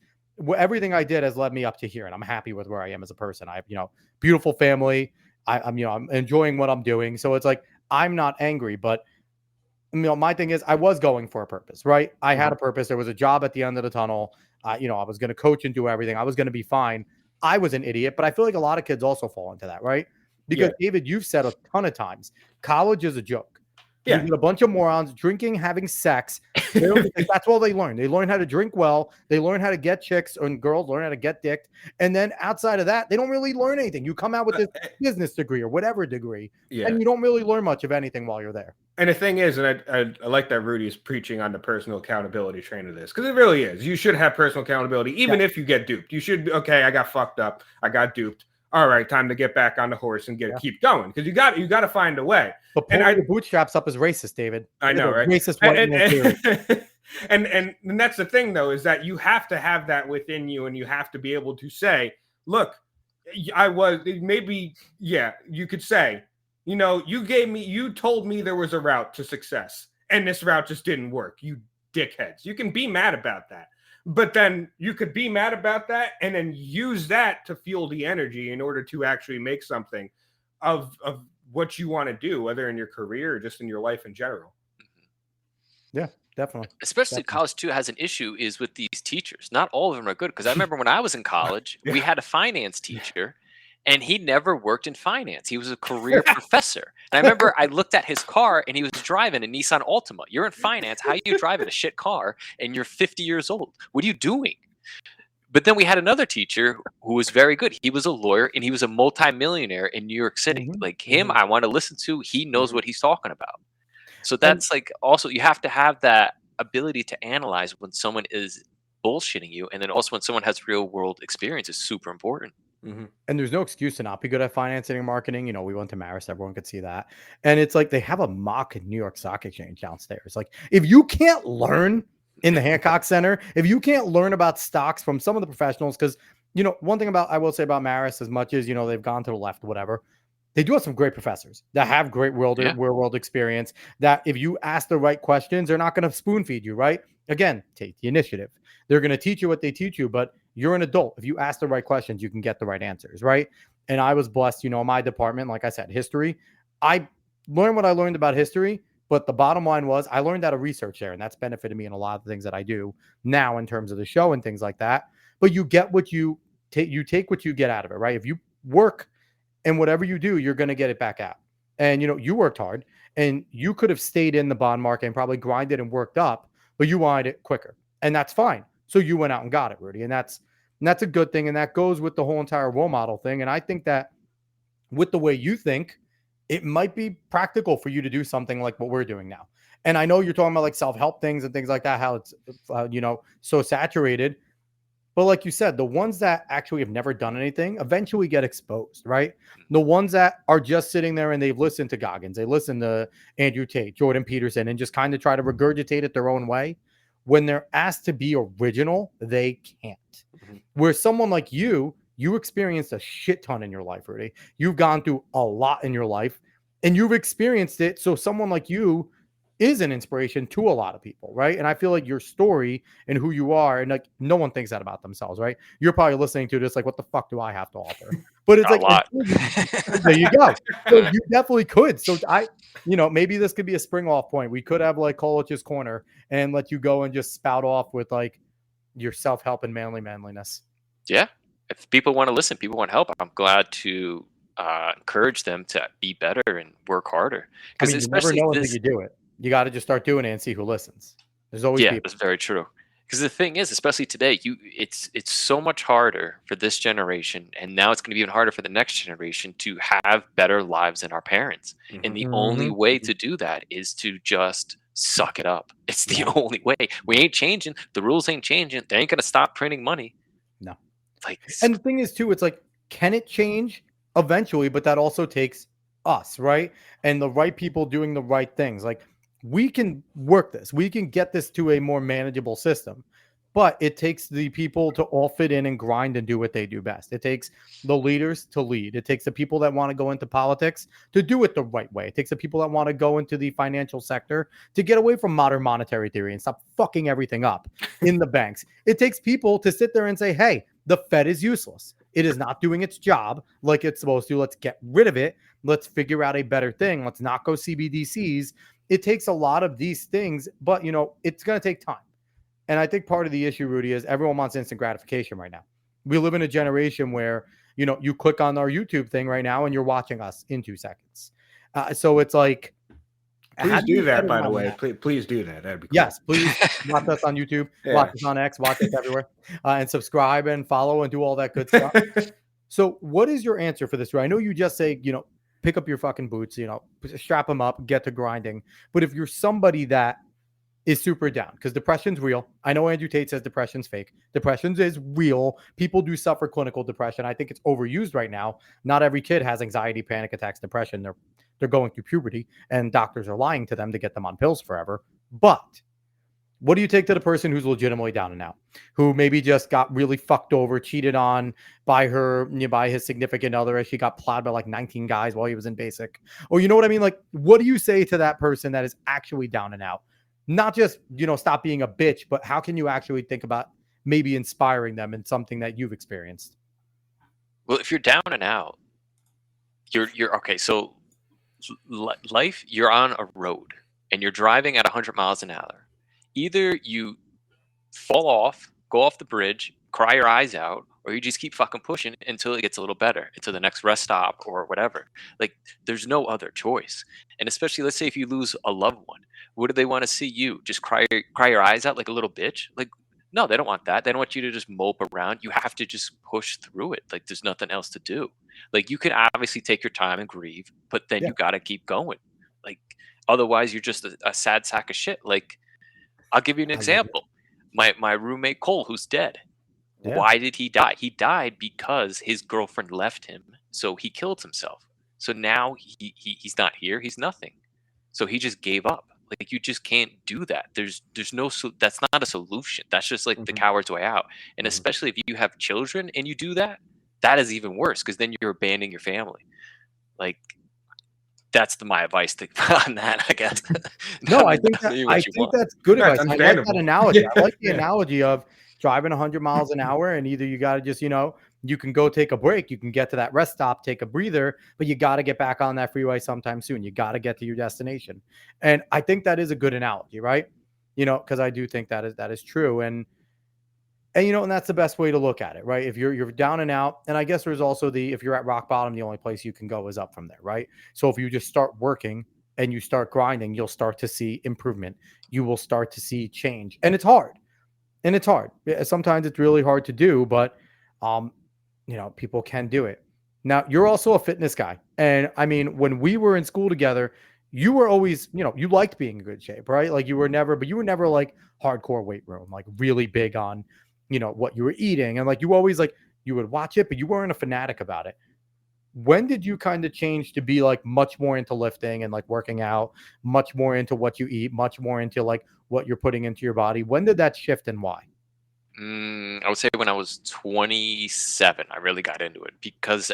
Speaker 1: everything I did has led me up to here, and I'm happy with where I am as a person. I have, beautiful family. I'm enjoying what I'm doing. So it's like, I'm not angry, but my thing is, I was going for a purpose, right? I had a purpose. There was a job at the end of the tunnel. I was going to coach and do everything. I was going to be fine. I was an idiot, but I feel like a lot of kids also fall into that, right? Because David, you've said a ton of times, college is a joke. You get a bunch of morons drinking, having sex. That's all they learn. They learn how to drink well. They learn how to get chicks, and girls learn how to get dicked. And then outside of that, they don't really learn anything. You come out with this business degree or whatever degree, and you don't really learn much of anything while you're there.
Speaker 2: And the thing is, and I like that Rudy is preaching on the personal accountability train of this, because it really is. You should have personal accountability, even if you get duped. You should, okay, I got fucked up. I got duped. All right, time to get back on the horse and keep going, because you got to find a way.
Speaker 1: But pulling the bootstraps up is racist, David.
Speaker 2: I know, right?
Speaker 1: Racist white
Speaker 2: and that's the thing, though, is that you have to have that within you, and you have to be able to say, look, I was maybe, you could say, you told me there was a route to success, and this route just didn't work. You dickheads. You can be mad about that. But then you could be mad about that and then use that to fuel the energy in order to actually make something of what you want to do, whether in your career or just in your life in general.
Speaker 1: Yeah, definitely.
Speaker 3: Especially college too has an issue is with these teachers. Not all of them are good. Because I remember when I was in college, we had a finance teacher, and he never worked in finance. He was a career professor. And I remember I looked at his car, and he was driving a Nissan Altima. You're in finance. How are you driving a shit car and you're 50 years old? What are you doing? But then we had another teacher who was very good. He was a lawyer, and he was a multimillionaire in New York City. Like him, I want to listen to. He knows what he's talking about. So that's like, also, you have to have that ability to analyze when someone is bullshitting you. And then also when someone has real world experience is super important.
Speaker 1: And there's no excuse to not be good at financing and marketing. You know, we went to Maris, everyone could see that. And it's like they have a mock New York Stock Exchange downstairs. Like, if you can't learn in the Hancock Center, if you can't learn about stocks from some of the professionals, because, you know, one thing about I will say about Maris, as much as, you know, they've gone to the left, whatever, they do have some great professors that have great
Speaker 3: Yeah.
Speaker 1: real world experience, that if you ask the right questions, they're not going to spoon feed you, right? Again, take the initiative. They're going to teach you what they teach you, but you're an adult. If you ask the right questions, you can get the right answers, right? And I was blessed, you know, in my department, like I said, history. I learned what I learned about history, but the bottom line was I learned how to research there, and that's benefited me in a lot of things that I do now in terms of the show and things like that. But you get what you take. You take what you get out of it, right? If you work and whatever you do, you're going to get it back out. And, you know, you worked hard and you could have stayed in the bond market and probably grinded and worked up, but you wanted it quicker. And that's fine. So you went out and got it, Rudy. And that's a good thing. And that goes with the whole entire role model thing. And I think that with the way you think, it might be practical for you to do something like what we're doing now. And I know you're talking about like self-help things and things like that, how it's, you know, so saturated. But like you said, the ones that actually have never done anything eventually get exposed, right? The ones that are just sitting there and they've listened to Goggins, they listen to Andrew Tate, Jordan Peterson, and just kind of try to regurgitate it their own way. When they're asked to be original, they can't. Where someone like you experienced a shit ton in your life, Rudy. You've gone through a lot in your life and you've experienced it. So someone like you is an inspiration to a lot of people, right? And I feel like your story and who you are, and like no one thinks that about themselves, right? You're probably listening to this like, what the fuck do I have to offer? But it's
Speaker 3: A
Speaker 1: like,
Speaker 3: lot.
Speaker 1: there you go. So you definitely could. So you know, maybe this could be a spring off point. We could have like Colich's corner and let you go and just spout off with like your self-help and manliness.
Speaker 3: Yeah. If people want to listen, people want help, I'm glad to encourage them to be better and work harder.
Speaker 1: I
Speaker 3: Because
Speaker 1: mean, you never
Speaker 3: especially
Speaker 1: know until
Speaker 3: this,
Speaker 1: you do it. You got to just start doing it and see who listens. There's always
Speaker 3: yeah,
Speaker 1: people.
Speaker 3: that's very true. Because the thing is, especially today, it's so much harder for this generation, and now it's going to be even harder for the next generation to have better lives than our parents. And the only way to do that is to just suck it up. It's the only way. We ain't changing. The rules ain't changing. They ain't going to stop printing money.
Speaker 1: No.
Speaker 3: Like,
Speaker 1: And the thing is, too, it's like, can it change eventually? But that also takes us, right? And the right people doing the right things. Like, we can work this, we can get this to a more manageable system. But it takes the people to all fit in and grind and do what they do best. It takes the leaders to lead. It takes the people that want to go into politics to do it the right way. It takes the people that want to go into the financial sector to get away from modern monetary theory and stop fucking everything up in the banks. It takes people to sit there and say, hey, the Fed is useless. It is not doing its job like it's supposed to. Let's get rid of it. Let's figure out a better thing. Let's not go CBDCs. It takes a lot of these things, but, you know, it's going to take time. And I think part of the issue, Rudy, is everyone wants instant gratification right now. We live in a generation where, you know, you click on our YouTube thing right now and you're watching us in 2 seconds. So it's like,
Speaker 2: please do that, by the way. Please do that. That'd be cool.
Speaker 1: Yes, please watch us on YouTube, watch us on X, watch us everywhere, and subscribe and follow and do all that good stuff. So what is your answer for this? I know you just say, you know, pick up your fucking boots, you know, strap them up, get to grinding. But if you're somebody that is super down, because depression's real. I know Andrew Tate says depression's fake. Depression is real. People do suffer clinical depression. I think it's overused right now. Not every kid has anxiety, panic attacks, depression. They're going through puberty, and doctors are lying to them to get them on pills forever. But what do you take to the person who's legitimately down and out, who maybe just got really fucked over, cheated on by his significant other, as she got plowed by like 19 guys while he was in basic? Or, you know what I mean? Like, what do you say to that person that is actually down and out? Not just, you know, stop being a bitch, but how can you actually think about maybe inspiring them in something that you've experienced?
Speaker 3: well, if you're down and out, you're okay. So life, you're on a road and you're driving at 100 miles an hour. Either you fall off, go off the bridge, cry your eyes out, or you just keep fucking pushing until it gets a little better, until the next rest stop or whatever. Like, there's no other choice. And especially, let's say if you lose a loved one, what do they want to see you? Just cry your eyes out like a little bitch? Like, no, they don't want that. They don't want you to just mope around. You have to just push through it. Like, there's nothing else to do. Like, you can obviously take your time and grieve, but then you got to keep going. Like, otherwise you're just a sad sack of shit. Like, I'll give you an example. My roommate Cole, who's dead.
Speaker 1: Yeah.
Speaker 3: Why did he die? He died because his girlfriend left him, so he killed himself. So now he's not here. He's nothing. So he just gave up. Like, you just can't do that. There's no that's not a solution. That's just like the coward's way out. And especially if you have children and you do that, that is even worse, because then you're abandoning your family. Like, that's my advice on that, I guess.
Speaker 1: No, I think that's good advice. I like that analogy. I like the analogy of driving 100 miles an hour, and either you got to just, you can go take a break, you can get to that rest stop, take a breather, but you got to get back on that freeway sometime soon. You got to get to your destination. And I think that is a good analogy, right? Because I do think that is true. And that's the best way to look at it, right? If you're down and out, and I guess there's also if you're at rock bottom, the only place you can go is up from there, right? So if you just start working and you start grinding, you'll start to see improvement. You will start to see change, and it's hard. Sometimes it's really hard to do, but people can do it. Now, you're also a fitness guy, and I mean, when we were in school together, you were always, you liked being in good shape, right? Like, you were never like hardcore weight room, like really big on what you were eating, and like you always, like, you would watch it, but you weren't a fanatic about it. When did you kind of change to be like much more into lifting and like working out, much more into what you eat, much more into like what you're putting into your body? When did that shift, and why?
Speaker 3: I would say when I was 27, I really got into it, because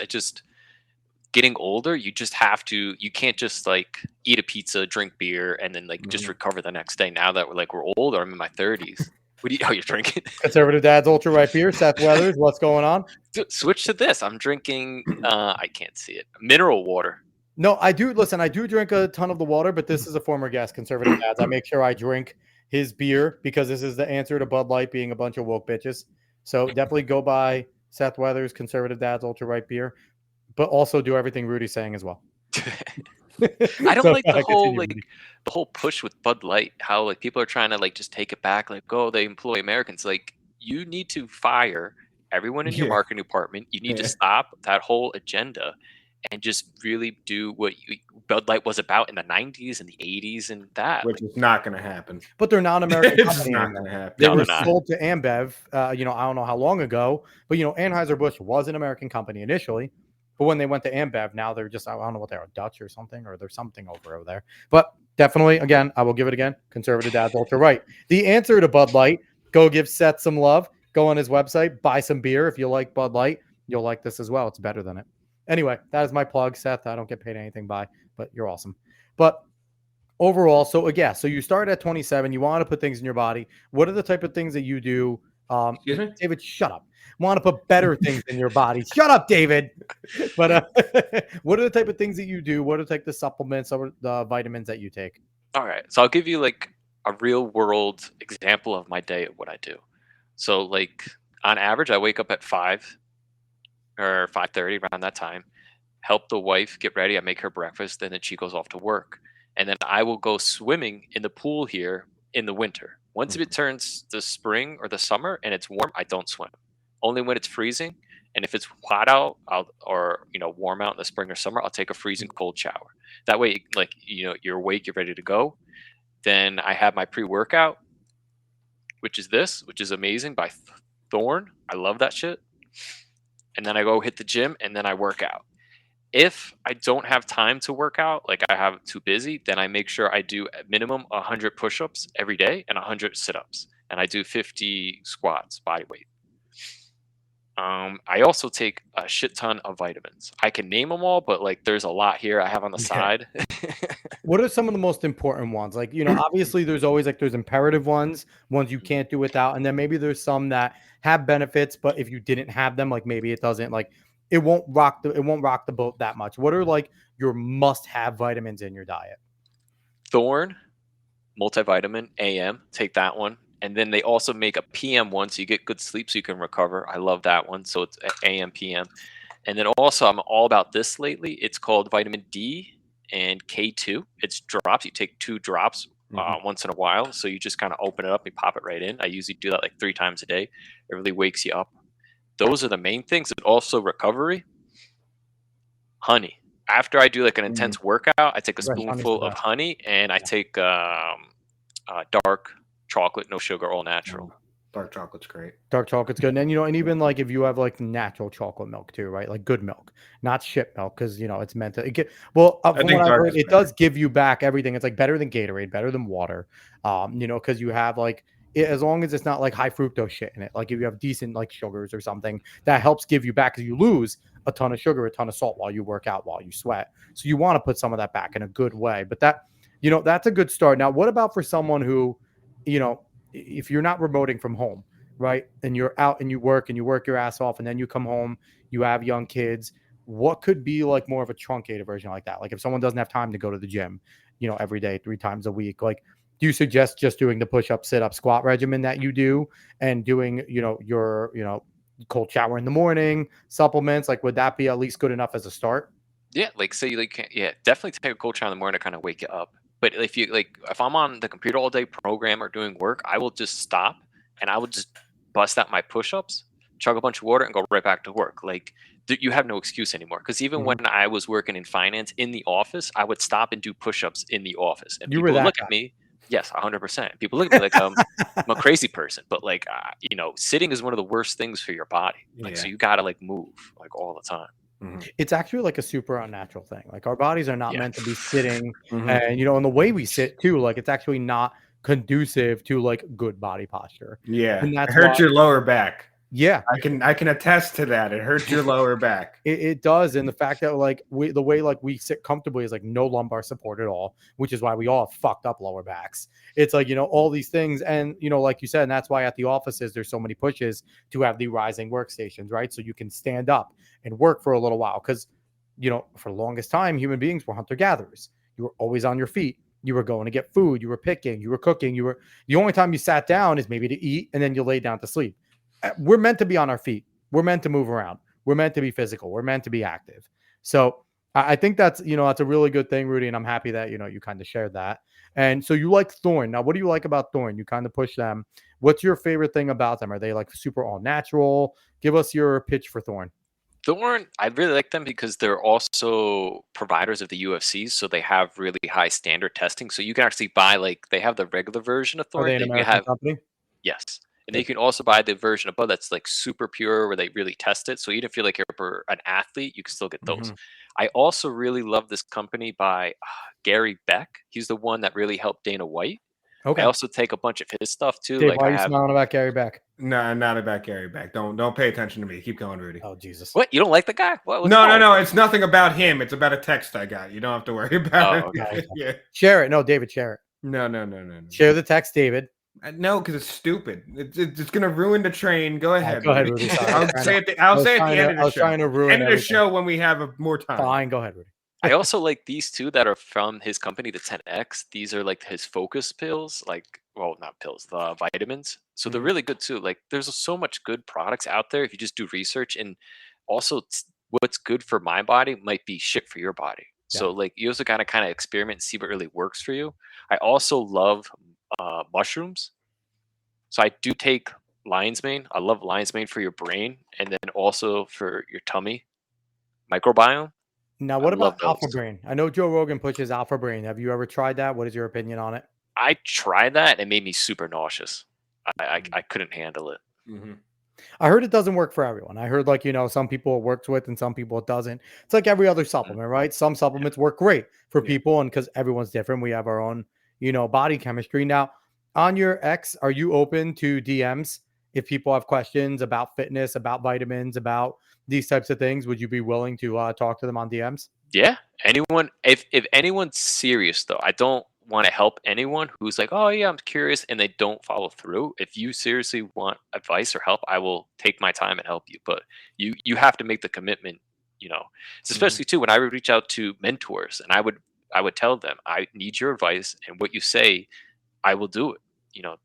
Speaker 3: getting older, you can't just like eat a pizza, drink beer, and then like just recover the next day. Now that we're older, I'm in my 30s. You're drinking?
Speaker 1: Conservative Dad's Ultra Right Beer, Seth Weathers. What's going on?
Speaker 3: Switch to this. I'm drinking, I can't see it, mineral water.
Speaker 1: No, I do. Listen, I do drink a ton of the water, but this is a former guest, Conservative Dads. I make sure I drink his beer, because this is the answer to Bud Light being a bunch of woke bitches. So definitely go by Seth Weathers, Conservative Dad's Ultra Right Beer, but also do everything Rudy's saying as well.
Speaker 3: I don't like the whole push with Bud Light, how like people are trying to like just take it back, like, oh, they employ Americans. Like, you need to fire everyone in your marketing department. You need to stop that whole agenda and just really do what Bud Light was about in the 90s and the 80s, and that.
Speaker 2: Which is not going to happen.
Speaker 1: But they're not American
Speaker 2: It's
Speaker 1: company
Speaker 2: not
Speaker 1: anymore.
Speaker 2: going to happen.
Speaker 1: They were sold to Ambev, I don't know how long ago, but Anheuser-Busch was an American company initially. But when they went to Ambev, now they're just, I don't know what they are, Dutch or something, or there's something over there. But definitely, again, I will give it again, Conservative Dad's Ultra Right. The answer to Bud Light, go give Seth some love. Go on his website, buy some beer. If you like Bud Light, you'll like this as well. It's better than it. Anyway, that is my plug, Seth. I don't get paid anything by, but you're awesome. But overall, so you start at 27. You want to put things in your body. What are the type of things that you do?
Speaker 2: Excuse me?
Speaker 1: David, shut up. Want to put better things in your body. Shut up, David. But what are the type of things that you do? What are like the supplements or the vitamins that you take?
Speaker 3: All right. So I'll give you like a real world example of my day of what I do. So like on average, I wake up at 5 or 5:30, around that time, help the wife get ready. I make her breakfast, and then she goes off to work. And then I will go swimming in the pool here in the winter. Once it turns the spring or the summer and it's warm, I don't swim. Only when it's freezing. And if it's hot out, or warm out in the spring or summer, I'll take a freezing cold shower. That way, like, you're awake, you're ready to go. Then I have my pre-workout, which is amazing, by Thorn. I love that shit. And then I go hit the gym, and then I work out. If I don't have time to work out, like I have too busy, then I make sure I do at minimum 100 push-ups every day and 100 sit-ups. And I do 50 squats, body weight. I also take a shit ton of vitamins. I can name them all, but like there's a lot here I have on the side.
Speaker 1: What are some of the most important ones? Like, obviously there's always like there's imperative ones you can't do without. And then maybe there's some that have benefits, but if you didn't have them, like maybe it doesn't, like it won't rock the boat that much. What are like your must-have vitamins in your diet?
Speaker 3: Thorn, multivitamin, AM, take that one. And then they also make a PM one, so you get good sleep so you can recover. I love that one. So it's AM, PM. And then also, I'm all about this lately. It's called vitamin D and K2. It's drops. You take 2 drops once in a while. So you just kind of open it up and pop it right in. I usually do that like 3 times a day. It really wakes you up. Those are the main things. And also recovery. Honey. After I do like an intense workout, I take a spoonful of honey, and I take dark chocolate, no sugar, all natural.
Speaker 2: Dark chocolate's great.
Speaker 1: Dark chocolate's good. And and even like if you have like natural chocolate milk too, right? Like good milk, not shit milk, because it's meant to from
Speaker 2: think
Speaker 1: what I've
Speaker 2: dark
Speaker 1: heard,
Speaker 2: is
Speaker 1: it
Speaker 2: better.
Speaker 1: does give you back everything. It's like better than Gatorade, better than water. Because you have like as long as it's not like high fructose shit in it. Like if you have decent like sugars or something, that helps give you back, because you lose a ton of sugar, a ton of salt while you work out, while you sweat. So you want to put some of that back in a good way. But that's a good start. Now, what about for someone who, if you're not remoting from home, right? And you're out and you work your ass off, and then you come home, you have young kids. What could be like more of a truncated version like that? Like if someone doesn't have time to go to the gym, every day, 3 times a week, like do you suggest just doing the push-up, sit-up, squat regimen that you do and doing, your, cold shower in the morning, supplements? Like, would that be at least good enough as a start?
Speaker 3: Yeah, like say definitely take a cold shower in the morning to kind of wake you up. But if I'm on the computer all day, program or doing work, I will just stop and I will just bust out my push-ups, chug a bunch of water, and go right back to work. Like you have no excuse anymore. Because even when I was working in finance in the office, I would stop and do push-ups in the office, and
Speaker 1: You were
Speaker 3: people would
Speaker 1: that
Speaker 3: look at me. Yes, 100%. People look at me like I'm a crazy person. But like sitting is one of the worst things for your body. Like so, you gotta like move like all the time.
Speaker 1: It's actually like a super unnatural thing. Like our bodies are not
Speaker 3: Yeah.
Speaker 1: meant to be sitting,
Speaker 2: Mhm.
Speaker 1: and and the way we sit too, like it's actually not conducive to like good body posture.
Speaker 2: Yeah,
Speaker 1: And
Speaker 2: it
Speaker 1: that's
Speaker 2: hurts
Speaker 1: why,
Speaker 2: your lower back.
Speaker 1: yeah,
Speaker 2: I can attest to that. It hurts your lower back.
Speaker 1: it does. And the fact that like the way like we sit comfortably is like no lumbar support at all, which is why we all have fucked up lower backs. It's like, all these things. And, like you said, and that's why at the offices, there's so many pushes to have the rising workstations, right? So you can stand up and work for a little while. Cause, for the longest time, human beings were hunter gatherers. You were always on your feet. You were going to get food. You were picking, you were cooking. The only time you sat down is maybe to eat, and then you lay down to sleep. We're meant to be on our feet. We're meant to move around. We're meant to be physical. We're meant to be active. So I think that's a really good thing, Rudy. And I'm happy that, you kind of shared that. And so you like Thorn. Now, what do you like about Thorn? You kind of push them. What's your favorite thing about them? Are they like super all natural? Give us your pitch for Thorn.
Speaker 3: Thorn, I really like them because they're also providers of the UFC, so they have really high standard testing. So you can actually buy they have the regular version of
Speaker 1: Are
Speaker 3: Thorn.
Speaker 1: they an
Speaker 3: Then you
Speaker 1: American
Speaker 3: have
Speaker 1: company?
Speaker 3: yes, and then you can also buy the version above that's like super pure, where they really test it. So even if you're like an athlete, you can still get those. I also really love this company by Gary Beck. He's the one that really helped Dana White.
Speaker 1: Okay.
Speaker 3: I also take a bunch of his stuff too.
Speaker 1: Dave,
Speaker 3: Like
Speaker 1: why
Speaker 3: I
Speaker 1: are you
Speaker 3: have
Speaker 1: smiling about Gary Beck?
Speaker 2: No, not about Gary Beck. Don't pay attention to me. Keep going, Rudy.
Speaker 1: Oh, Jesus.
Speaker 3: what? You don't like the guy? What's
Speaker 2: No,
Speaker 3: wrong
Speaker 2: no,
Speaker 3: with
Speaker 2: no.
Speaker 3: him?
Speaker 2: It's nothing about him. It's about a text I got. You don't have to worry about
Speaker 3: Oh,
Speaker 2: it.
Speaker 3: okay.
Speaker 2: Yeah.
Speaker 1: Share it. No, David, share it.
Speaker 2: No.
Speaker 1: Share the text, David.
Speaker 2: No, because it's stupid. It's gonna ruin the train. Go ahead.
Speaker 1: Go ahead,
Speaker 2: Rudy.
Speaker 1: Rudy. Sorry.
Speaker 2: I'll say it. I'll say at the end of
Speaker 1: I
Speaker 2: the
Speaker 1: was
Speaker 2: show.
Speaker 1: trying to ruin
Speaker 2: End of the
Speaker 1: everything.
Speaker 2: show when we have more time.
Speaker 1: Fine. Go ahead, Rudy.
Speaker 3: I also like these two that are from his company, the 10X. These are like his focus pills, not pills, the vitamins. So they're really good too. Like there's so much good products out there if you just do research. And also what's good for my body might be shit for your body. So like you also gotta kind of experiment and see what really works for you. I also love mushrooms. So I do take lion's mane. I love lion's mane for your brain and then also for your tummy microbiome.
Speaker 1: Now,
Speaker 3: I
Speaker 1: what
Speaker 3: love
Speaker 1: about
Speaker 3: those.
Speaker 1: Alpha Brain? I know Joe Rogan pushes Alpha Brain. Have you ever tried that? What is your opinion on it?
Speaker 3: I tried that and it made me super nauseous. I couldn't handle it.
Speaker 1: I heard it doesn't work for everyone. I heard some people it works with and some people it doesn't. It's like every other supplement, right? Some supplements work great for people, and because everyone's different, we have our own, body chemistry. Now, on your X, are you open to DMs if people have questions about fitness, about vitamins, about these types of things? Would you be willing to talk to them on DMs?
Speaker 3: Yeah. Anyone, if anyone's serious though, I don't want to help anyone who's like, oh yeah, I'm curious, and they don't follow through. If you seriously want advice or help, I will take my time and help you. But you have to make the commitment. It's especially too when I would reach out to mentors, and I would tell them, I need your advice, and what you say, I will do it.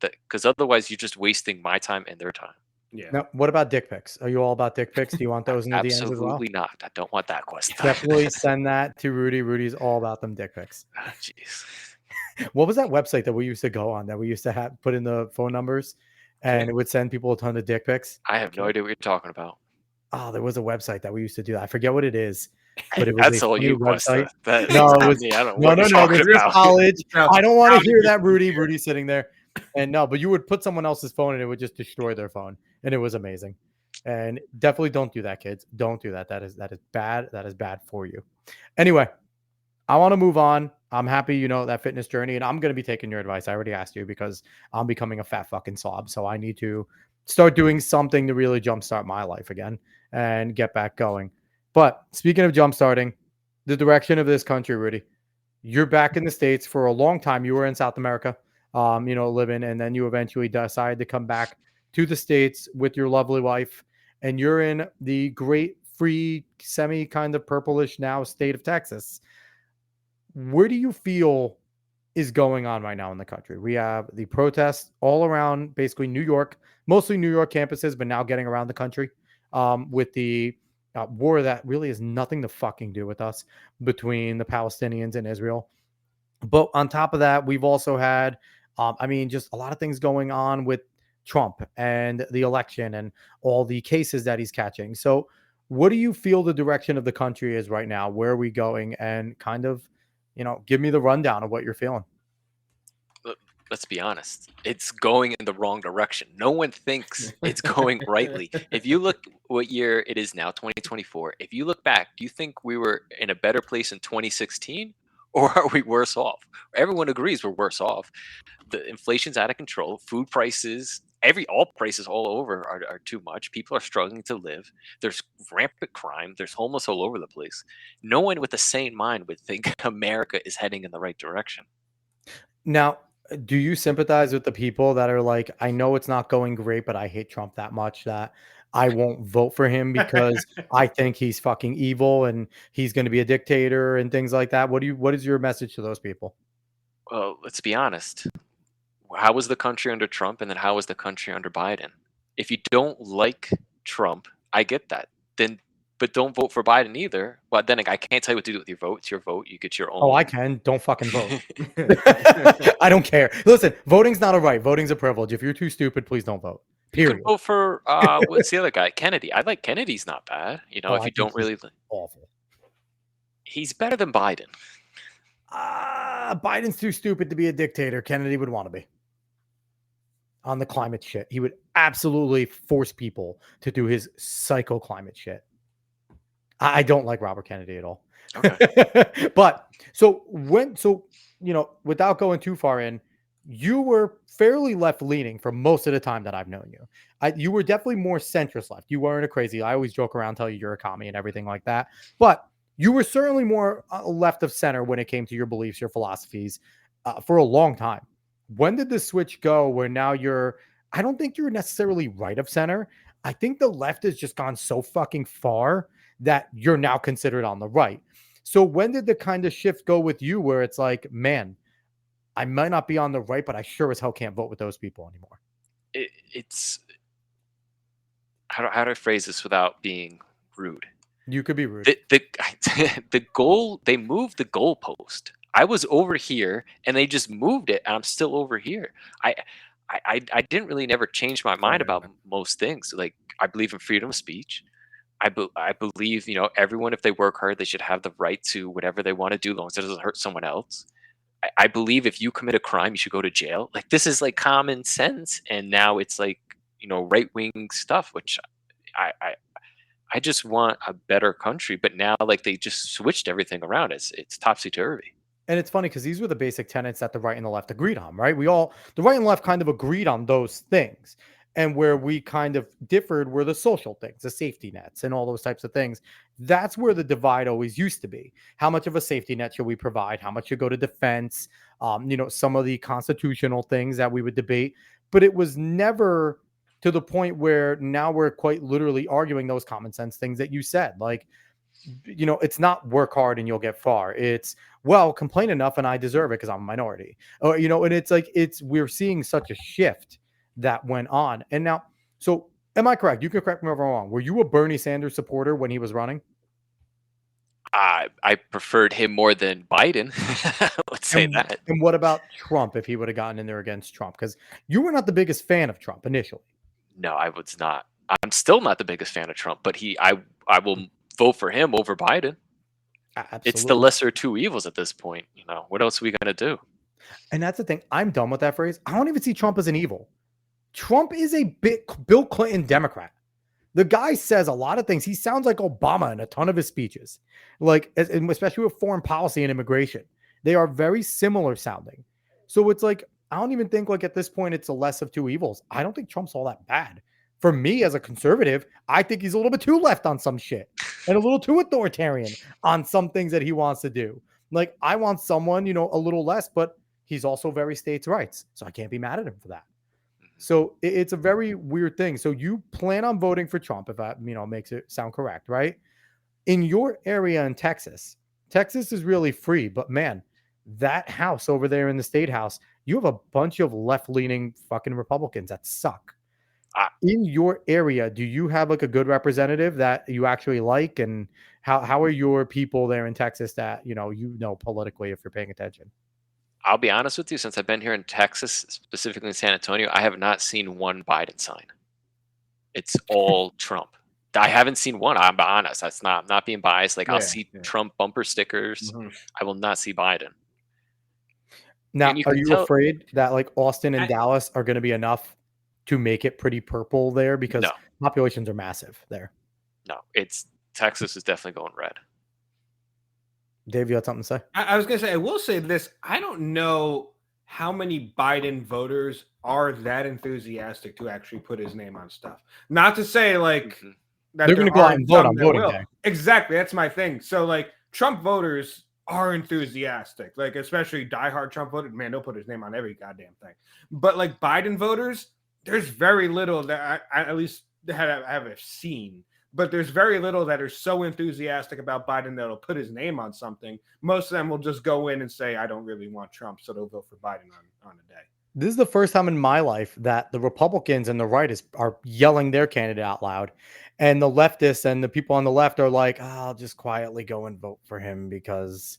Speaker 3: Because otherwise you're just wasting my time and their time.
Speaker 2: Yeah.
Speaker 1: Now, what about dick pics? Are you all about dick pics? Do you want those in the DMs as well?
Speaker 3: Absolutely not. I don't want that question.
Speaker 1: Definitely send that to Rudy. Rudy's all about them dick pics.
Speaker 3: Jeez.
Speaker 1: What was that website that we used to go on that we used to have put in the phone numbers and it would send people a ton of dick pics?
Speaker 3: I have no idea what you're talking about.
Speaker 1: Oh, there was a website that we used to do that. I forget what it is, but it was
Speaker 3: That's
Speaker 1: a
Speaker 3: all
Speaker 1: funny
Speaker 3: you,
Speaker 1: website.
Speaker 3: That
Speaker 1: No,
Speaker 3: is
Speaker 1: it
Speaker 3: not
Speaker 1: was
Speaker 3: me. I don't know
Speaker 1: no,
Speaker 3: what
Speaker 1: no,
Speaker 3: you're
Speaker 1: no.
Speaker 3: talking
Speaker 1: This is
Speaker 3: about.
Speaker 1: college.
Speaker 2: No,
Speaker 1: I don't want to hear
Speaker 2: college.
Speaker 1: that, Rudy. Rudy's sitting there. And no, but you would put someone else's phone and it would just destroy their phone. And it was amazing. And definitely don't do that, kids. Don't do that. That is bad. That is bad for you. Anyway, I want to move on. I'm happy, that fitness journey, and I'm going to be taking your advice. I already asked you because I'm becoming a fat fucking slob. So I need to start doing something to really jumpstart my life again and get back going. But speaking of jumpstarting, the direction of this country, Rudy, you're back in the States for a long time. You were in South America, living, and then you eventually decided to come back to the States with your lovely wife, and you're in the great free semi kind of purplish now state of Texas. Where do you feel is going on right now in the country? We have the protests all around basically New York, mostly New York campuses, but now getting around the country with the war that really has nothing to fucking do with us between the Palestinians and Israel. But on top of that, we've also had, just a lot of things going on with Trump and the election and all the cases that he's catching. So, what do you feel the direction of the country is right now? Where are we going? And kind of, give me the rundown of what you're feeling.
Speaker 3: Let's be honest, it's going in the wrong direction. No one thinks it's going rightly. If you look what year it is now, 2024, if you look back, do you think we were in a better place in 2016 or are we worse off? Everyone agrees we're worse off. The inflation's out of control, food prices, all prices all over are too much. People are struggling to live. There's rampant crime. There's homeless all over the place. No one with a sane mind would think America is heading in the right direction.
Speaker 1: Now, do you sympathize with the people that are like, I know it's not going great, but I hate Trump that much that I won't vote for him because I think he's fucking evil and he's going to be a dictator and things like that? What is your message to those people?
Speaker 3: Well, let's be honest. How was the country under Trump and then how was the country under Biden? If you don't like Trump, I get that. But don't vote for Biden either. Well, then I can't tell you what to do with your vote. It's your vote. You get your own.
Speaker 1: Oh, I can. Don't fucking vote. I don't care. Listen, voting's not a right. Voting's a privilege. If you're too stupid, please don't vote.
Speaker 3: You
Speaker 1: Period.
Speaker 3: could vote for what's the other guy? Kennedy. I like Kennedy's not bad. If
Speaker 1: I
Speaker 3: you
Speaker 1: think
Speaker 3: don't really,
Speaker 1: awful.
Speaker 3: he's better than Biden.
Speaker 1: Biden's too stupid to be a dictator. Kennedy would want to be. On the climate shit, he would absolutely force people to do his psycho climate shit. I don't like Robert Kennedy at all.
Speaker 3: Okay.
Speaker 1: But without going too far in, you were fairly left leaning for most of the time that I've known you. You were definitely more centrist left. You weren't a crazy. I always joke around, tell you you're a commie and everything like that. But you were certainly more left of center when it came to your beliefs, your philosophies for a long time. When did the switch go where now I don't think you're necessarily right of center. I think the left has just gone so fucking far that you're now considered on the right. So when did the kind of shift go with you where it's like, man, I might not be on the right, but I sure as hell can't vote with those people anymore?
Speaker 3: It's how do I phrase this without being rude?
Speaker 1: You could be rude.
Speaker 3: The goal, they moved the goalpost. I was over here and they just moved it and I'm still over here. I didn't really never change my mind about most things. Like I believe in freedom of speech. I believe, everyone, if they work hard, they should have the right to whatever they want to do, as long as it doesn't hurt someone else. I believe if you commit a crime, you should go to jail. Like this is like common sense. And now it's like, right wing stuff, which I just want a better country. But now like they just switched everything around. It's topsy turvy.
Speaker 1: And it's funny because these were the basic tenets that the right and the left agreed on, right? The right and left kind of agreed on those things. And where we kind of differed were the social things, the safety nets and all those types of things. That's where the divide always used to be. How much of a safety net should we provide? How much should go to defense? Some of the constitutional things that we would debate. But it was never to the point where now we're quite literally arguing those common sense things that you said. Like, it's not work hard and you'll get far. It's, well, complain enough and I deserve it because I'm a minority. Or, and it's like, we're seeing such a shift that went on. And now, so am I correct? You can correct me if I'm wrong. Were you a Bernie Sanders supporter when he was running?
Speaker 3: I preferred him more than Biden. Let's say that.
Speaker 1: And what about Trump if he would have gotten in there against Trump? Because you were not the biggest fan of Trump initially.
Speaker 3: No, I was not. I'm still not the biggest fan of Trump, but I will vote for him over Biden.
Speaker 1: Absolutely.
Speaker 3: It's the lesser of two evils at this point. What else are we going to do?
Speaker 1: And that's the thing. I'm done with that phrase. I don't even see Trump as an evil. Trump is a Bill Clinton Democrat. The guy says a lot of things. He sounds like Obama in a ton of his speeches, like especially with foreign policy and immigration. They are very similar sounding. So it's like, I don't even think like at this point it's a less of two evils. I don't think Trump's all that bad. For me as a conservative, I think he's a little bit too left on some shit and a little too authoritarian on some things that he wants to do. Like I want someone, you know, a little less, but he's also very states' rights. So I can't be mad at him for that. So it's a very weird thing. So you plan on voting for Trump, if that, you know, makes it sound correct, right? In your area in Texas, Texas is really free, but man, that house over there in the state house, you have a bunch of left-leaning fucking Republicans that suck. In your area, do you have like a good representative that you actually like? And how are your people there in Texas that, you know, politically, if you're paying attention?
Speaker 3: I'll be honest with you, since I've been here in Texas, specifically in San Antonio, I have not seen one Biden sign. It's all Trump. I haven't seen one. I'm honest. That's not being biased. Like I'll see Trump bumper stickers. I will not see Biden.
Speaker 1: Now, are you afraid that like Austin and Dallas are going to be enough to make it pretty purple there because populations are massive there?
Speaker 3: No, Texas is definitely going red.
Speaker 1: Dave, you had something to say?
Speaker 2: I was going to say, I will say this. I don't know how many Biden voters are that enthusiastic to actually put his name on stuff. Not to say like that
Speaker 1: they're going to go out and vote on voting day.
Speaker 2: Exactly. That's my thing. So like Trump voters are enthusiastic, like especially diehard Trump voters. Man, they'll put his name on every goddamn thing. But like Biden voters, there's very little that I at least have seen. But there's very little that are so enthusiastic about Biden that'll put his name on something. Most of them will just go in and say, I don't really want Trump, so they'll vote for Biden on a day.
Speaker 1: This is the first time in my life that the Republicans and the right are yelling their candidate out loud. And the leftists and the people on the left are like, I'll just quietly go and vote for him because,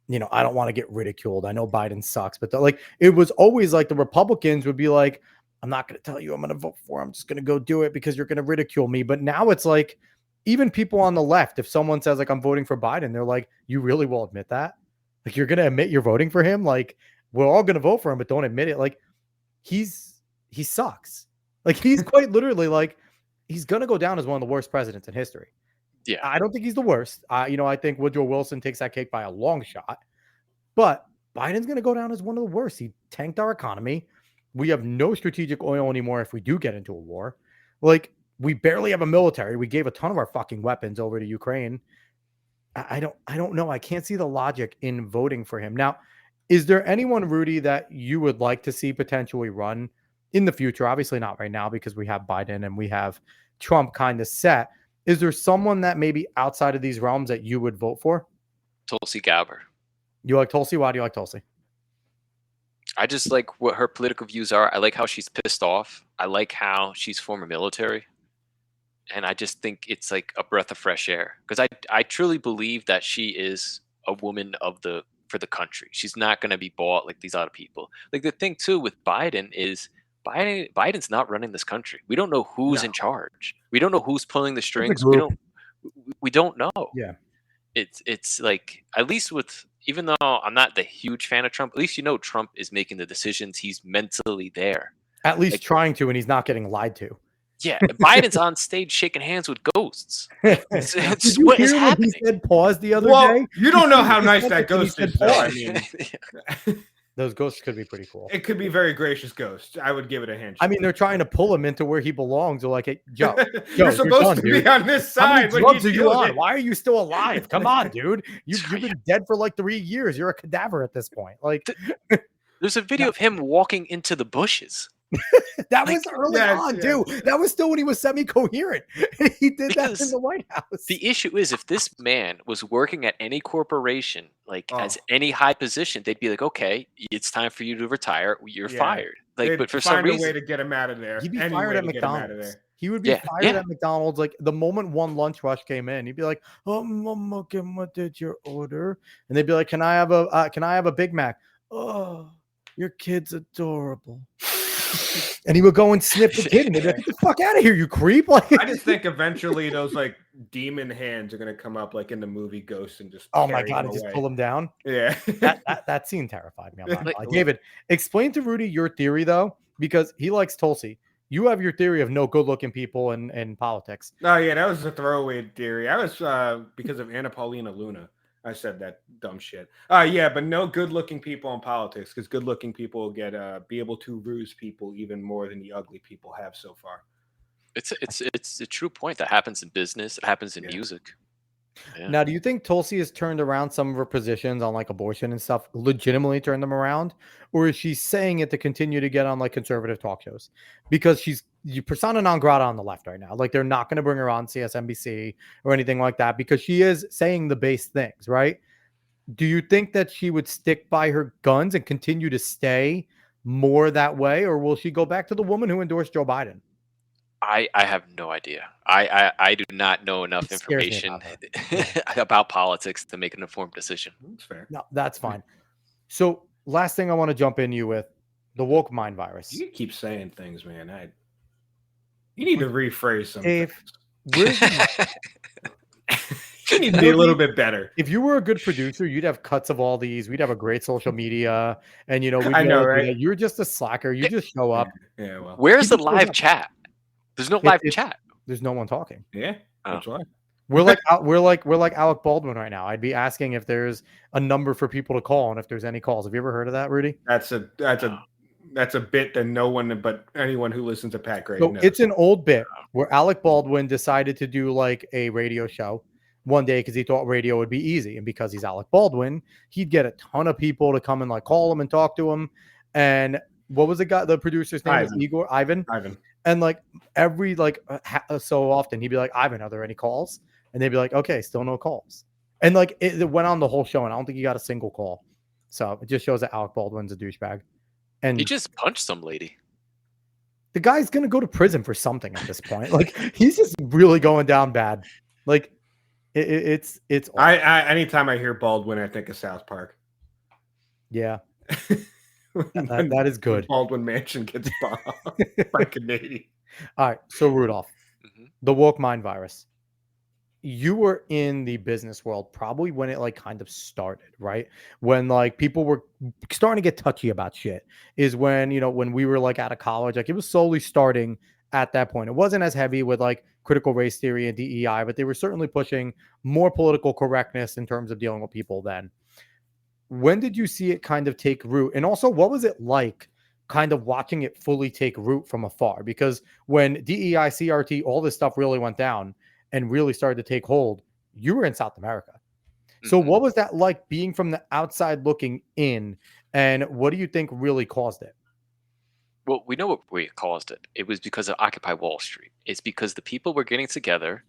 Speaker 1: you know, I don't want to get ridiculed. I know Biden sucks, but like it was always like the Republicans would be like, I'm not going to tell you I'm going to vote for him. I'm just going to go do it because you're going to ridicule me. But now it's like, even people on the left, if someone says like, I'm voting for Biden, they're like, you really will admit that? Like, you're going to admit you're voting for him? Like, we're all going to vote for him, but don't admit it. Like, he sucks. Like, he's quite literally like, he's going to go down as one of the worst presidents in history.
Speaker 3: Yeah.
Speaker 1: I don't think he's the worst. You know, I think Woodrow Wilson takes that cake by a long shot, but Biden's going to go down as one of the worst. He tanked our economy. We have no strategic oil anymore if we do get into a war. Like, we barely have a military. We gave a ton of our fucking weapons over to Ukraine. I don't know. I can't see the logic in voting for him. Now, is there anyone, Rudy, that you would like to see potentially run in the future? Obviously not right now because we have Biden and we have Trump kind of set. Is there someone that maybe outside of these realms that you would vote for?
Speaker 3: Tulsi Gabbard.
Speaker 1: You like Tulsi? Why do you like Tulsi?
Speaker 3: I just like what her political views are. I like how she's pissed off. I like how she's former military. And I just think it's like a breath of fresh air because I truly believe that she is a woman for the country. She's not going to be bought like these other people. Like the thing too with Biden is Biden's not running this country. We don't know who's in charge. We don't know who's pulling the strings. We don't know.
Speaker 1: Yeah.
Speaker 3: It's like, at least with, even though I'm not the huge fan of Trump, at least, you know, Trump is making the decisions. He's mentally there.
Speaker 1: At least like, trying to, and he's not getting lied to.
Speaker 3: Yeah, Biden's on stage shaking hands with ghosts. It's
Speaker 1: Did you
Speaker 3: what
Speaker 1: hear
Speaker 3: is
Speaker 1: when
Speaker 3: happening?
Speaker 1: he said pause the other day?
Speaker 2: You don't know how nice that ghost is. I
Speaker 1: mean, those ghosts could be pretty cool.
Speaker 2: It could be very gracious ghosts. I would give it a handshake.
Speaker 1: I mean, they're trying to pull him into where he belongs. They're like, hey, Joe,
Speaker 2: you're supposed to be on this side.
Speaker 1: How many drugs are you on? Why are you still alive? Come on, dude. You've been dead for like 3 years. You're a cadaver at this point. Like,
Speaker 3: there's a video of him walking into the bushes.
Speaker 1: That was early on, too. That was still when he was semi-coherent. He did that in the White House.
Speaker 3: The issue is, if this man was working at any corporation, like as any high position, they'd be like, okay, it's time for you to retire. You're fired. Like, but for some reason,
Speaker 2: find a way to get him out of there.
Speaker 1: He'd be fired at McDonald's. He would be fired at McDonald's. Like the moment one lunch rush came in, he'd be like, "Oh, Mama, what did you order?" And they'd be like, "Can I have a Big Mac?" Oh, your kid's adorable. and he would go and snip the kid, and they'd be like, "Get the fuck out of here, you creep!" Like,
Speaker 2: I just think eventually those like demon hands are gonna come up like in the movie Ghost and just
Speaker 1: oh my
Speaker 2: carry
Speaker 1: god,
Speaker 2: him
Speaker 1: and just
Speaker 2: away.
Speaker 1: pull him down.
Speaker 2: Yeah.
Speaker 1: That scene terrified me. I'm not gonna
Speaker 3: Like-
Speaker 1: lie. David, explain to Rudy your theory though, because he likes Tulsi. You have your theory of no good-looking people in politics.
Speaker 2: Oh yeah, that was a throwaway theory. I was because of Anna Paulina Luna. I said that dumb shit. Yeah, but no good-looking people in politics, because good-looking people get be able to ruse people even more than the ugly people have so far.
Speaker 3: It's a true point that happens in business. It happens in
Speaker 2: Yeah.
Speaker 3: music. Yeah.
Speaker 1: Now, do you think Tulsi has turned around some of her positions on like abortion and stuff, legitimately turned them around? Or is she saying it to continue to get on like conservative talk shows? Because she's persona non grata on the left right now. Like they're not going to bring her on CSNBC or anything like that because she is saying the base things, right? Do you think that she would stick by her guns and continue to stay more that way? Or will she go back to the woman who endorsed Joe Biden?
Speaker 3: I have no idea. I do not know enough
Speaker 1: It scares me
Speaker 3: information
Speaker 1: about
Speaker 3: about politics to make an informed decision.
Speaker 2: That's fair.
Speaker 1: No, that's fine. So last thing I want to jump in you with, the woke mind virus.
Speaker 2: You keep saying things, man. You need to rephrase some
Speaker 1: Dave,
Speaker 2: things.
Speaker 1: where's
Speaker 2: You need to be a little bit better.
Speaker 1: if you were a good producer, you'd have cuts of all these. We'd have a great social media, and we'd
Speaker 2: I
Speaker 1: be
Speaker 2: know,
Speaker 1: able to do
Speaker 2: right?
Speaker 1: that. You're just a slacker. You just show up.
Speaker 2: Yeah, well.
Speaker 3: Where's the
Speaker 1: People show
Speaker 3: live
Speaker 1: up.
Speaker 3: chat? There's no live
Speaker 1: it's-
Speaker 3: chat.
Speaker 1: There's no one talking.
Speaker 2: Yeah,
Speaker 3: Oh.
Speaker 2: that's why.
Speaker 1: We're like Alec Baldwin right now. I'd be asking if there's a number for people to call and if there's any calls. Have you ever heard of that, Rudy?
Speaker 2: That's a bit that no one but anyone who listens to Pat Gray
Speaker 1: So
Speaker 2: knows.
Speaker 1: it's an old bit where Alec Baldwin decided to do like a radio show one day because he thought radio would be easy. And because he's Alec Baldwin, he'd get a ton of people to come and like call him and talk to him. And what was the producer's name? Was Ivan. And like every so often he'd be like, Ivan, are there any calls? And they'd be like, okay, still no calls. And like it went on the whole show, and I don't think he got a single call. So it just shows that Alec Baldwin's a douchebag. And
Speaker 3: He just punched some lady.
Speaker 1: the guy's gonna go to prison for something at this point. Like he's just really going down bad. Like it's awful.
Speaker 2: Anytime I hear Baldwin, I think of South Park.
Speaker 1: Yeah. That is good.
Speaker 2: Baldwin Mansion gets bombed by Canadian.
Speaker 1: All right. So Rudolph,
Speaker 3: Mhm.
Speaker 1: the woke mind virus. You were in the business world probably when it like kind of started, right? When like people were starting to get touchy about shit is when, when we were like out of college, like it was slowly starting at that point. It wasn't as heavy with like critical race theory and DEI, but they were certainly pushing more political correctness in terms of dealing with people then. When did you see it kind of take root? And also, what was it like kind of watching it fully take root from afar? Because when DEI, CRT, all this stuff really went down and really started to take hold, you were in South America. So what was that like being from the outside looking in? And what do you think really caused it?
Speaker 3: Well, we know what caused it. It was because of Occupy Wall Street. It's because the people were getting together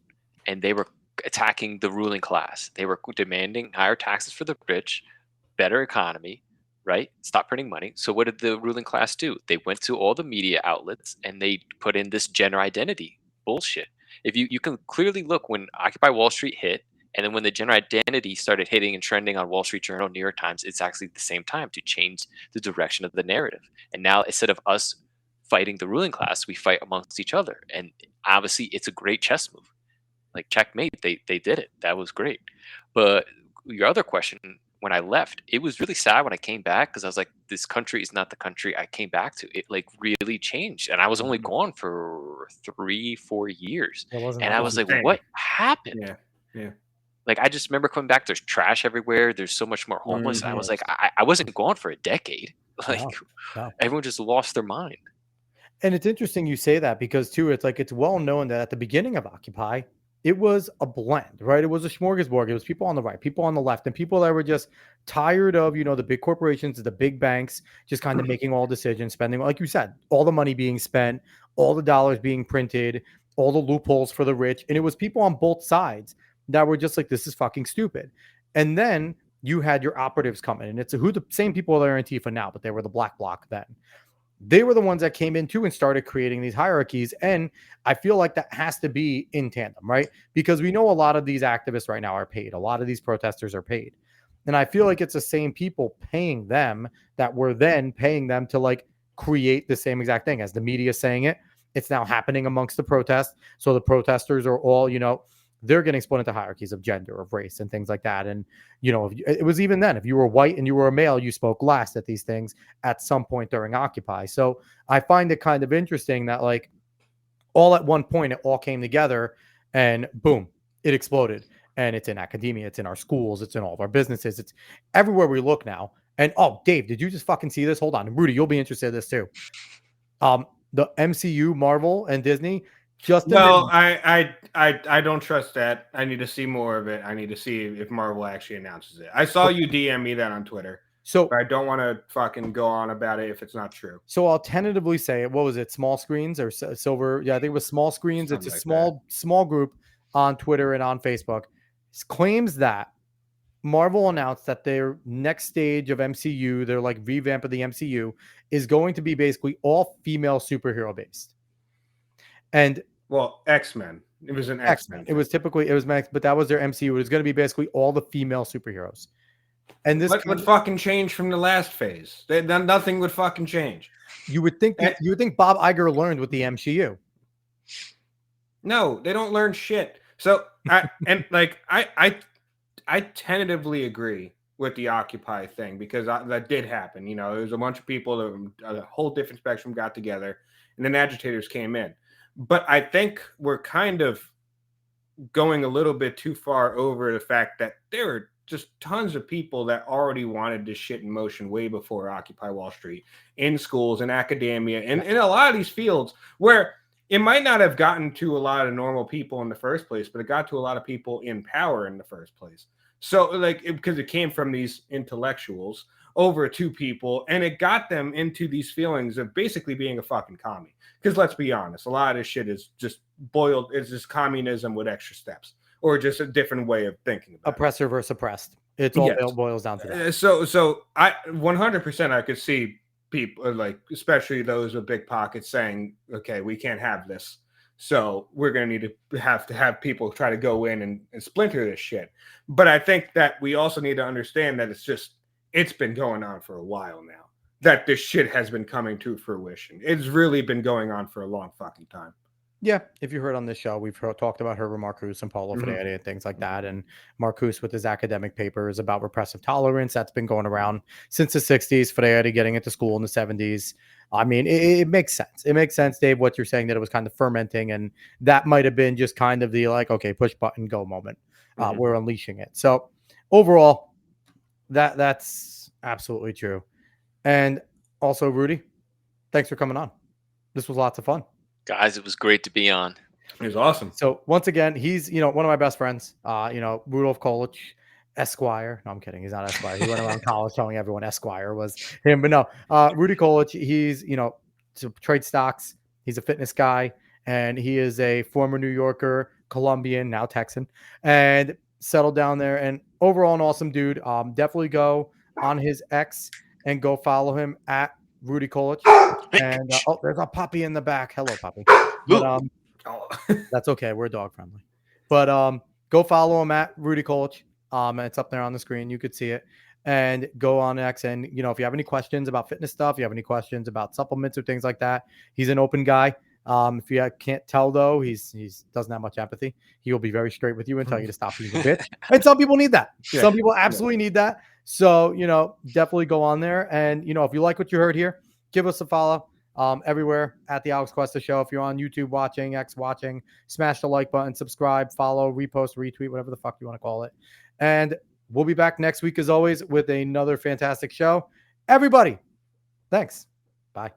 Speaker 3: and they were attacking the ruling class. They were demanding higher taxes for the rich, better economy, right? Stop printing money. So what did the ruling class do? They went to all the media outlets and they put in this gender identity bullshit. If you can clearly look when Occupy Wall Street hit, and then when the gender identity started hitting and trending on Wall Street Journal, New York Times, it's actually the same time to change the direction of the narrative. And now instead of us fighting the ruling class, we fight amongst each other. And obviously it's a great chess move. Like checkmate, they did it. That was great. But your other question, when I left, it was really sad when I came back because I was like, this country is not the country I came back to. It like really changed. And I was only gone for 3-4 years. And I was like, what happened?
Speaker 2: Yeah.
Speaker 3: Like, I just remember coming back, there's trash everywhere. There's so much more homeless. I was like, I wasn't gone for a decade. Like,
Speaker 1: No.
Speaker 3: everyone just lost their mind.
Speaker 1: And it's interesting you say that because too, it's like, it's well known that at the beginning of Occupy, it was a blend, right? It was a smorgasbord. It was people on the right, people on the left, and people that were just tired of, the big corporations, the big banks, just kind of making all decisions, spending, like you said, all the money being spent, all the dollars being printed, all the loopholes for the rich. And it was people on both sides that were just like, this is fucking stupid. And then you had your operatives coming, and it's the same people that are Antifa now, but they were the black bloc then. They were the ones that came in too and started creating these hierarchies. And I feel like that has to be in tandem, right? Because we know a lot of these activists right now are paid. A lot of these protesters are paid. And I feel like it's the same people paying them that were then paying them to like create the same exact thing as the media saying it. It's now happening amongst the protests. So the protesters are all, they're getting split into hierarchies of gender, of race, and things like that. And, it was even then, if you were white and you were a male, you spoke last at these things at some point during Occupy. So I find it kind of interesting that, like, all at one point, it all came together and boom, it exploded. And it's in academia, it's in our schools, it's in all of our businesses, it's everywhere we look now. And oh, Dave, did you just fucking see this? Hold on. Rudy, you'll be interested in this too. The MCU, Marvel, and Disney just
Speaker 2: Well, I don't trust that. I need to see more of it. I need to see if Marvel actually announces it. I saw you DM me that on Twitter.
Speaker 1: So
Speaker 2: but I don't want to fucking go on about it if it's not true.
Speaker 1: So I'll tentatively say, what was it? Small screens or silver? Yeah, I think it was small screens.
Speaker 2: Something
Speaker 1: It's a
Speaker 2: like
Speaker 1: small group on Twitter and on Facebook. Claims that Marvel announced that their next stage of MCU, their like revamp of the MCU, is going to be basically all female superhero based. And
Speaker 2: well, X-Men. It was an X-Men.
Speaker 1: It was Max, but that was their MCU. It was going to be basically all the female superheroes. And this
Speaker 2: would fucking change from the last phase. Nothing would fucking change.
Speaker 1: You would think Bob Iger learned with the MCU.
Speaker 2: No, they don't learn shit. So I tentatively agree with the Occupy thing because that did happen. There was a bunch of people that a whole different spectrum got together, and then agitators came in. But I think we're kind of going a little bit too far over the fact that there were just tons of people that already wanted this shit in motion way before Occupy Wall Street, in schools, in academia, and in a lot of these fields where it might not have gotten to a lot of normal people in the first place, but it got to a lot of people in power in the first place. So because it came from these intellectuals over to people, and it got them into these feelings of basically being a fucking commie. Because let's be honest, a lot of this shit is just it's just communism with extra steps, or just a different way of thinking about
Speaker 1: oppressor versus oppressed. It's all boils down to that.
Speaker 2: So I 100% I could see people, like especially those with big pockets, saying, okay, we can't have this. So we're going to need to have people try to go in and splinter this shit. But I think that we also need to understand that it's been going on for a while now, that this shit has been coming to fruition. It's really been going on for a long fucking time.
Speaker 1: Yeah, if you heard on this show, we've talked about Herbert Marcuse and Paulo Freire and things like that. And Marcuse with his academic papers about repressive tolerance, that's been going around since the 60s, Freire getting into school in the 70s. I mean, it makes sense. It makes sense, Dave, what you're saying, that it was kind of fermenting, and that might have been just kind of the like, okay, push button, go moment. We're unleashing it. So overall, that's absolutely true. And also, Rudy, thanks for coming on. This was lots of fun.
Speaker 3: Guys, it was great to be on.
Speaker 2: It was awesome.
Speaker 1: So once again, he's, one of my best friends, Rudy Colich, Esquire. No, I'm kidding. He's not Esquire. He went around college telling everyone Esquire was him. But no, Rudy Colich, he's, to trade stocks. He's a fitness guy, and he is a former New Yorker, Colombian, now Texan, and settled down there. And overall, an awesome dude. Definitely go on his X and go follow him at Rudy Colich. And there's a puppy in the back. Hello, puppy. But, that's okay. We're dog friendly. But go follow him at Rudy Colich. It's up there on the screen. You could see it. And go on X. And if you have any questions about fitness stuff, you have any questions about supplements or things like that, he's an open guy. If you can't tell though, he's doesn't have much empathy. He will be very straight with you and tell you to stop being a bitch. And some people need that. Yeah. Some people absolutely need that. So definitely go on there. And if you like what you heard here, give us a follow everywhere at the Alex Cuesta Show. If you're on YouTube watching, X watching, smash the like button, subscribe, follow, repost, retweet, whatever the fuck you want to call it. And we'll be back next week as always with another fantastic show. Everybody, thanks. Bye.